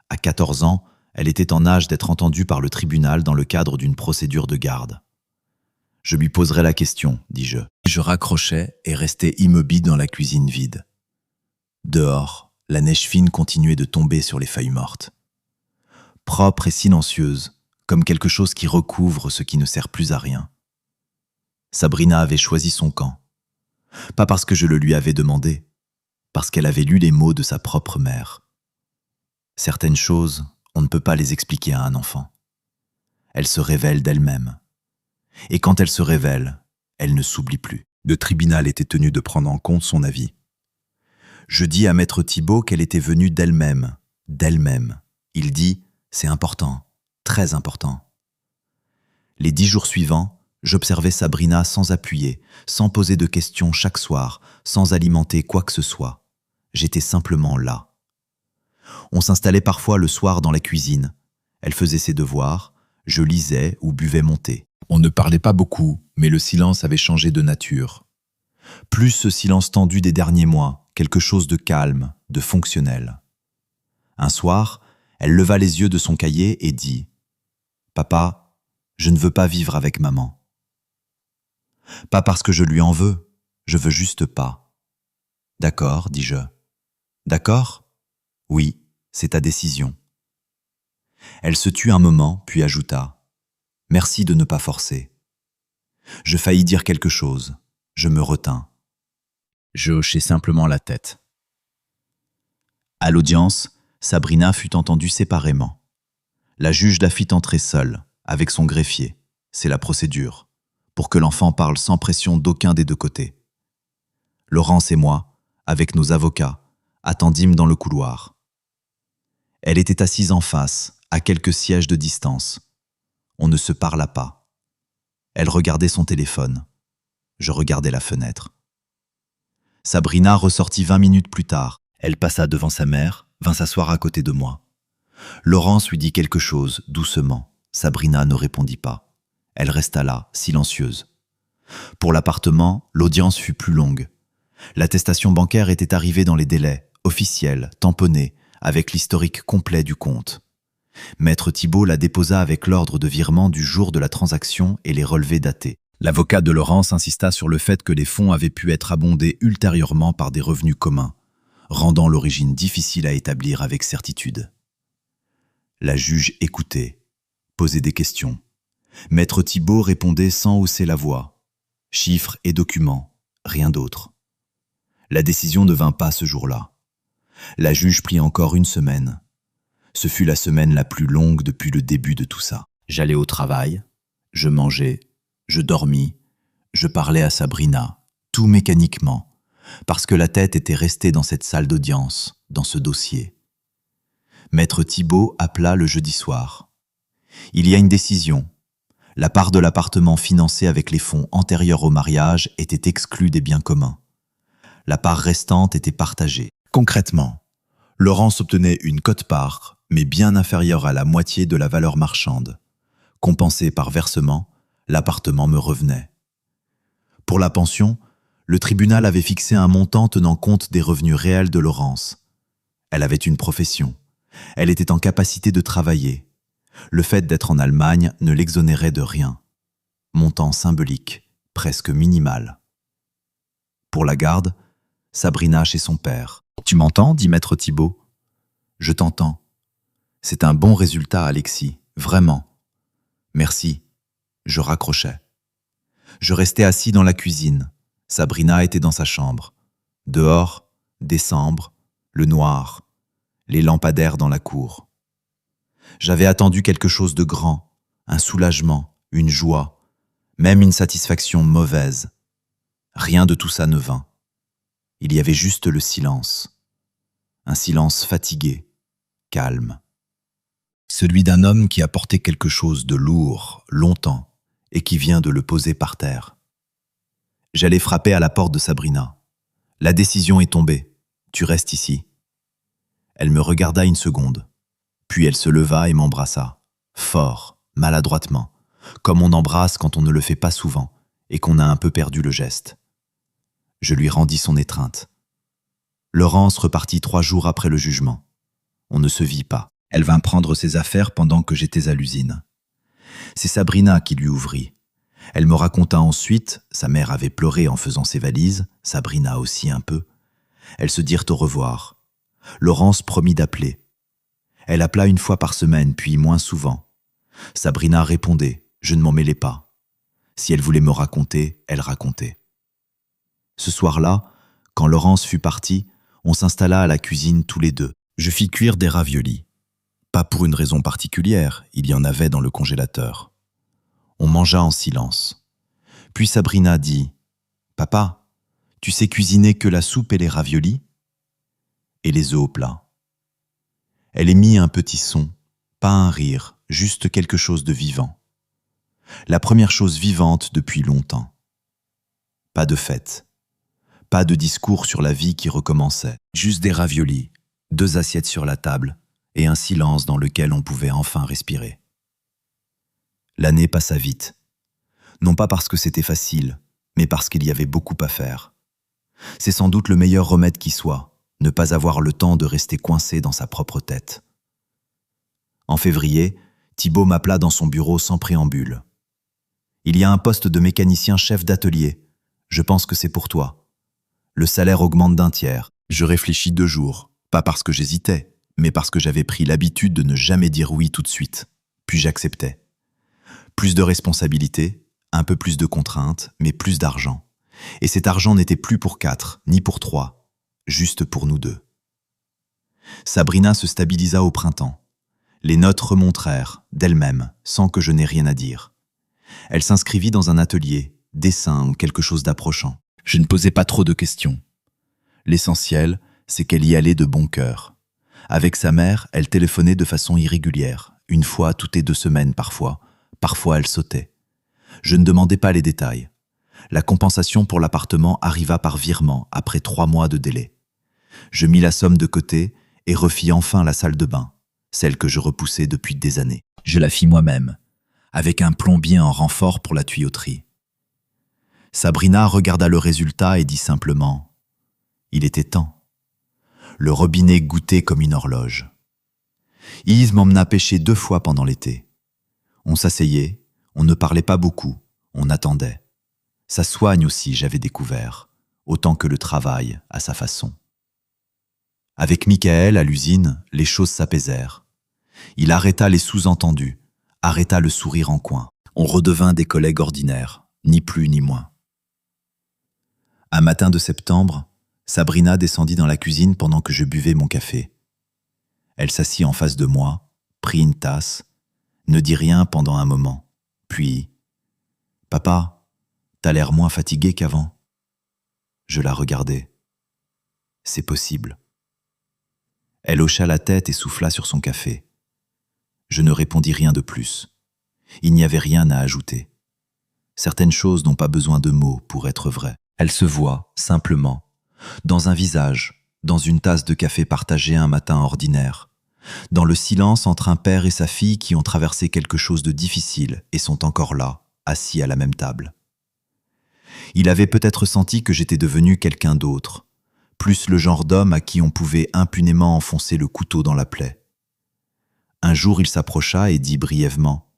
À 14 ans, elle était en âge d'être entendue par le tribunal dans le cadre d'une procédure de garde. Je lui poserai la question, dis-je. Je raccrochai et restai immobile dans la cuisine vide. Dehors, la neige fine continuait de tomber sur les feuilles mortes. Propre et silencieuse, comme quelque chose qui recouvre ce qui ne sert plus à rien. Sabrina avait choisi son camp. Pas parce que je le lui avais demandé, parce qu'elle avait lu les mots de sa propre mère. Certaines choses, on ne peut pas les expliquer à un enfant. Elles se révèlent d'elles-mêmes. Et quand elles se révèlent, elles ne s'oublient plus. Le tribunal était tenu de prendre en compte son avis. Je dis à maître Thibault qu'elle était venue d'elle-même, d'elle-même. Il dit « c'est important, très important ». Les 10 jours suivants, j'observais Sabrina sans appuyer, sans poser de questions chaque soir, sans alimenter quoi que ce soit. J'étais simplement là. On s'installait parfois le soir dans la cuisine. Elle faisait ses devoirs, je lisais ou buvais mon thé. On ne parlait pas beaucoup, mais le silence avait changé de nature. Plus ce silence tendu des derniers mois, quelque chose de calme, de fonctionnel. Un soir, elle leva les yeux de son cahier et dit « Papa, je ne veux pas vivre avec maman. » Pas parce que je lui en veux, je veux juste pas. « D'accord, dis-je. »« D'accord ? Oui, c'est ta décision. » Elle se tut un moment, puis ajouta « Merci de ne pas forcer. » Je faillis dire quelque chose. Je me retins. Je hochai simplement la tête. À l'audience, Sabrina fut entendue séparément. La juge la fit entrer seule, avec son greffier. C'est la procédure, pour que l'enfant parle sans pression d'aucun des deux côtés. Laurence et moi, avec nos avocats, attendîmes dans le couloir. Elle était assise en face, à quelques sièges de distance. On ne se parla pas. Elle regardait son téléphone. Je regardais la fenêtre. Sabrina ressortit 20 minutes plus tard. Elle passa devant sa mère, vint s'asseoir à côté de moi. Laurence lui dit quelque chose, doucement. Sabrina ne répondit pas. Elle resta là, silencieuse. Pour l'appartement, l'audience fut plus longue. L'attestation bancaire était arrivée dans les délais, officielle, tamponnée, avec l'historique complet du compte. Maître Thibault la déposa avec l'ordre de virement du jour de la transaction et les relevés datés. L'avocat de Laurence insista sur le fait que les fonds avaient pu être abondés ultérieurement par des revenus communs, rendant l'origine difficile à établir avec certitude. La juge écoutait, posait des questions. Maître Thibault répondait sans hausser la voix. Chiffres et documents, rien d'autre. La décision ne vint pas ce jour-là. La juge prit encore une semaine. Ce fut la semaine la plus longue depuis le début de tout ça. J'allais au travail, je mangeais, je dormis, je parlais à Sabrina, tout mécaniquement, parce que la tête était restée dans cette salle d'audience, dans ce dossier. Maître Thibault appela le jeudi soir. Il y a une décision. La part de l'appartement financé avec les fonds antérieurs au mariage était exclue des biens communs. La part restante était partagée. Concrètement, Laurence obtenait une quote-part, mais bien inférieure à la moitié de la valeur marchande. Compensée par versement, l'appartement me revenait. Pour la pension, le tribunal avait fixé un montant tenant compte des revenus réels de Laurence. Elle avait une profession. Elle était en capacité de travailler. Le fait d'être en Allemagne ne l'exonérait de rien. Montant symbolique, presque minimal. Pour la garde, Sabrina chez son père. « Tu m'entends » dit maître Thibault. « Je t'entends. C'est un bon résultat, Alexis, vraiment. Merci. » Je raccrochais. Je restais assis dans la cuisine. Sabrina était dans sa chambre. Dehors, décembre, le noir. les lampadaires dans la cour. J'avais attendu quelque chose de grand, un soulagement, une joie, même une satisfaction mauvaise. Rien de tout ça ne vint. Il y avait juste le silence. Un silence fatigué, calme. Celui d'un homme qui a porté quelque chose de lourd, longtemps, et qui vient de le poser par terre. J'allais frapper à la porte de Sabrina. La décision est tombée. Tu restes ici. Elle me regarda une seconde. Puis elle se leva et m'embrassa. Fort, maladroitement, comme on embrasse quand on ne le fait pas souvent et qu'on a un peu perdu le geste. Je lui rendis son étreinte. Laurence repartit 3 jours après le jugement. On ne se vit pas. Elle vint prendre ses affaires pendant que j'étais à l'usine. C'est Sabrina qui lui ouvrit. Elle me raconta ensuite, sa mère avait pleuré en faisant ses valises, Sabrina aussi un peu. Elles se dirent au revoir. Laurence promit d'appeler. Elle appela 1 fois par semaine, puis moins souvent. Sabrina répondait, je ne m'en mêlais pas. Si elle voulait me raconter, elle racontait. Ce soir-là, quand Laurence fut partie, on s'installa à la cuisine tous les deux. Je fis cuire des raviolis. Pas pour une raison particulière, il y en avait dans le congélateur. On mangea en silence. Puis Sabrina dit « Papa, tu sais cuisiner que la soupe et les raviolis ?» Et les œufs au plat. Elle émit un petit son, pas un rire, juste quelque chose de vivant. La première chose vivante depuis longtemps. Pas de fête. Pas de discours sur la vie qui recommençait. Juste des raviolis, 2 assiettes sur la table et un silence dans lequel on pouvait enfin respirer. L'année passa vite. Non pas parce que c'était facile, mais parce qu'il y avait beaucoup à faire. C'est sans doute le meilleur remède qui soit, ne pas avoir le temps de rester coincé dans sa propre tête. En février, Thibaut m'appela dans son bureau sans préambule. « Il y a un poste de mécanicien chef d'atelier. Je pense que c'est pour toi. Le salaire augmente d'1/3. » Je réfléchis 2 jours, pas parce que j'hésitais, mais parce que j'avais pris l'habitude de ne jamais dire oui tout de suite. Puis j'acceptais. Plus de responsabilités, un peu plus de contraintes, mais plus d'argent. Et cet argent n'était plus pour 4, ni pour 3, juste pour nous 2. Sabrina se stabilisa au printemps. Les notes remontèrent, d'elles-mêmes, sans que je n'aie rien à dire. Elle s'inscrivit dans un atelier, dessin ou quelque chose d'approchant. Je ne posais pas trop de questions. L'essentiel, c'est qu'elle y allait de bon cœur. Avec sa mère, elle téléphonait de façon irrégulière, 1 fois toutes les 2 semaines parfois. Parfois elle sautait. Je ne demandais pas les détails. La compensation pour l'appartement arriva par virement après 3 mois de délai. Je mis la somme de côté et refis enfin la salle de bain, celle que je repoussais depuis des années. Je la fis moi-même, avec un plombier en renfort pour la tuyauterie. Sabrina regarda le résultat et dit simplement « Il était temps ». Le robinet goûtait comme une horloge. Yves m'emmena pêcher 2 fois pendant l'été. On s'asseyait, on ne parlait pas beaucoup, on attendait. Ça soigne aussi, j'avais découvert, autant que le travail à sa façon. Avec Michael, à l'usine, les choses s'apaisèrent. Il arrêta les sous-entendus, arrêta le sourire en coin. On redevint des collègues ordinaires, ni plus ni moins. Un matin de septembre, Sabrina descendit dans la cuisine pendant que je buvais mon café. Elle s'assit en face de moi, prit une tasse, ne dit rien pendant un moment, puis « Papa, t'as l'air moins fatigué qu'avant ?» Je la regardai. « C'est possible. » Elle hocha la tête et souffla sur son café. Je ne répondis rien de plus. Il n'y avait rien à ajouter. Certaines choses n'ont pas besoin de mots pour être vraies. Elles se voient, simplement, dans un visage, dans une tasse de café partagée un matin ordinaire, dans le silence entre un père et sa fille qui ont traversé quelque chose de difficile et sont encore là, assis à la même table. Il avait peut-être senti que j'étais devenu quelqu'un d'autre, plus le genre d'homme à qui on pouvait impunément enfoncer le couteau dans la plaie. Un jour, il s'approcha et dit brièvement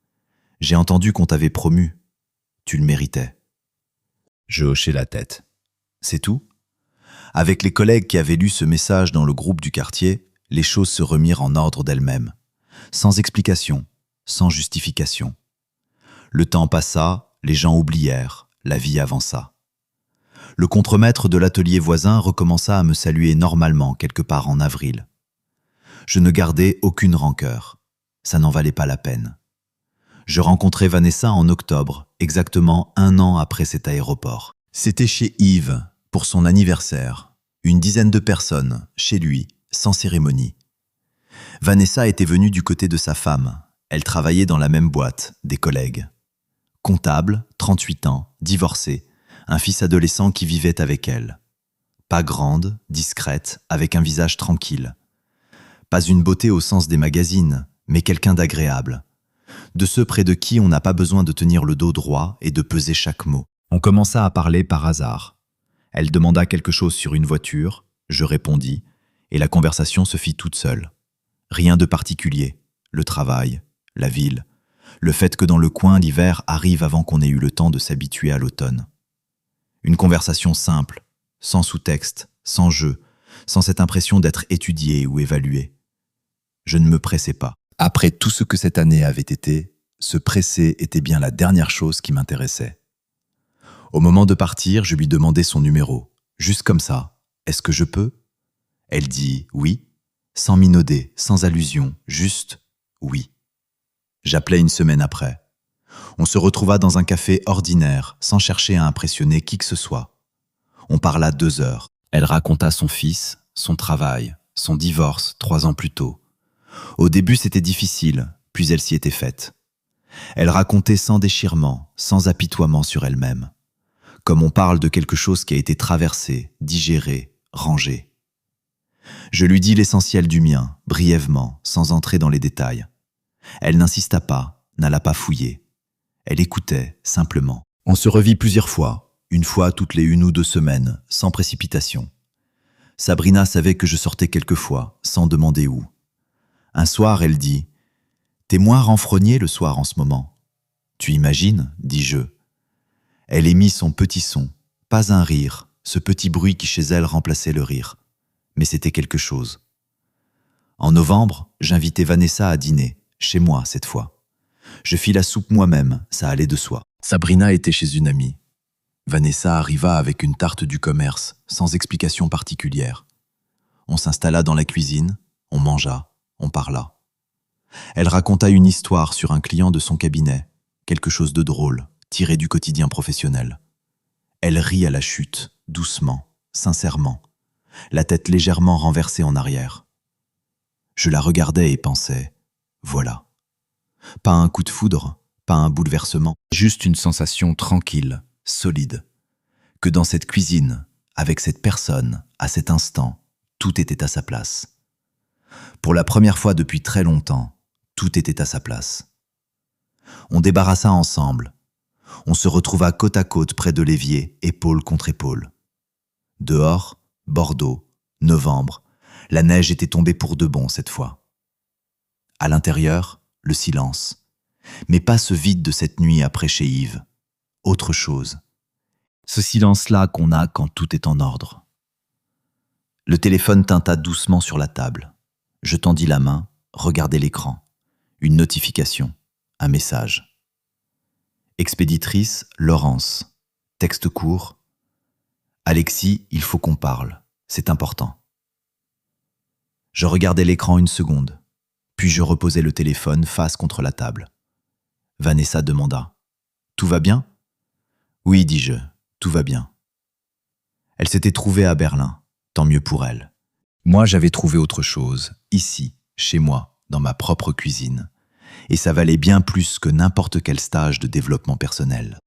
« J'ai entendu qu'on t'avait promu. Tu le méritais. » Je hochai la tête. C'est tout ? Avec les collègues qui avaient lu ce message dans le groupe du quartier, les choses se remirent en ordre d'elles-mêmes, sans explication, sans justification. Le temps passa, les gens oublièrent, la vie avança. Le contremaître de l'atelier voisin recommença à me saluer normalement quelque part en avril. Je ne gardais aucune rancœur. Ça n'en valait pas la peine. Je rencontrai Vanessa en octobre, exactement 1 an après cet aéroport. C'était chez Yves, pour son anniversaire. Une dizaine de personnes, chez lui, sans cérémonie. Vanessa était venue du côté de sa femme. Elle travaillait dans la même boîte, des collègues. Comptable, 38 ans, divorcée, un fils adolescent qui vivait avec elle. Pas grande, discrète, avec un visage tranquille. Pas une beauté au sens des magazines, mais quelqu'un d'agréable. De ceux près de qui on n'a pas besoin de tenir le dos droit et de peser chaque mot. On commença à parler par hasard. Elle demanda quelque chose sur une voiture, je répondis, et la conversation se fit toute seule. Rien de particulier, le travail, la ville, le fait que dans le coin l'hiver arrive avant qu'on ait eu le temps de s'habituer à l'automne. Une conversation simple, sans sous-texte, sans jeu, sans cette impression d'être étudié ou évalué. Je ne me pressais pas. Après tout ce que cette année avait été, se presser était bien la dernière chose qui m'intéressait. Au moment de partir, je lui demandai son numéro. Juste comme ça, est-ce que je peux ? Elle dit oui, sans minauder, sans allusion, juste oui. J'appelai une semaine après. On se retrouva dans un café ordinaire, sans chercher à impressionner qui que ce soit. On parla 2 heures. Elle raconta son fils, son travail, son divorce 3 ans plus tôt. Au début, c'était difficile, puis elle s'y était faite. Elle racontait sans déchirement, sans apitoiement sur elle-même. Comme on parle de quelque chose qui a été traversé, digéré, rangé. Je lui dis l'essentiel du mien, brièvement, sans entrer dans les détails. Elle n'insista pas, n'alla pas fouiller. Elle écoutait, simplement. On se revit plusieurs fois, une fois toutes les 1 ou 2 semaines, sans précipitation. Sabrina savait que je sortais quelquefois, sans demander où. Un soir, elle dit « T'es moins renfrogné le soir en ce moment. »« Tu imagines ?» dis-je. Elle émit son petit son, pas un rire, ce petit bruit qui chez elle remplaçait le rire. Mais c'était quelque chose. En novembre, j'invitai Vanessa à dîner, chez moi cette fois. Je fis la soupe moi-même, ça allait de soi. Sabrina était chez une amie. Vanessa arriva avec une tarte du commerce, sans explication particulière. On s'installa dans la cuisine, on mangea, on parla. Elle raconta une histoire sur un client de son cabinet, quelque chose de drôle, tiré du quotidien professionnel. Elle rit à la chute, doucement, sincèrement, la tête légèrement renversée en arrière. Je la regardais et pensais, voilà. Pas un coup de foudre, pas un bouleversement, juste une sensation tranquille, solide. Que dans cette cuisine, avec cette personne, à cet instant, tout était à sa place. Pour la première fois depuis très longtemps, tout était à sa place. On débarrassa ensemble. On se retrouva côte à côte près de l'évier, épaule contre épaule. Dehors, Bordeaux, novembre, la neige était tombée pour de bon cette fois. À l'intérieur, le silence. Mais pas ce vide de cette nuit après chez Yves. Autre chose. Ce silence-là qu'on a quand tout est en ordre. Le téléphone tinta doucement sur la table. Je tendis la main, regardai l'écran. Une notification, un message. Expéditrice Laurence. Texte court. Alexis, il faut qu'on parle. C'est important. Je regardai l'écran 1 seconde. Puis je reposai le téléphone face contre la table. Vanessa demanda « Tout va bien ?» « Oui, dis-je, tout va bien. » Elle s'était trouvée à Berlin, tant mieux pour elle. Moi, j'avais trouvé autre chose, ici, chez moi, dans ma propre cuisine. Et ça valait bien plus que n'importe quel stage de développement personnel.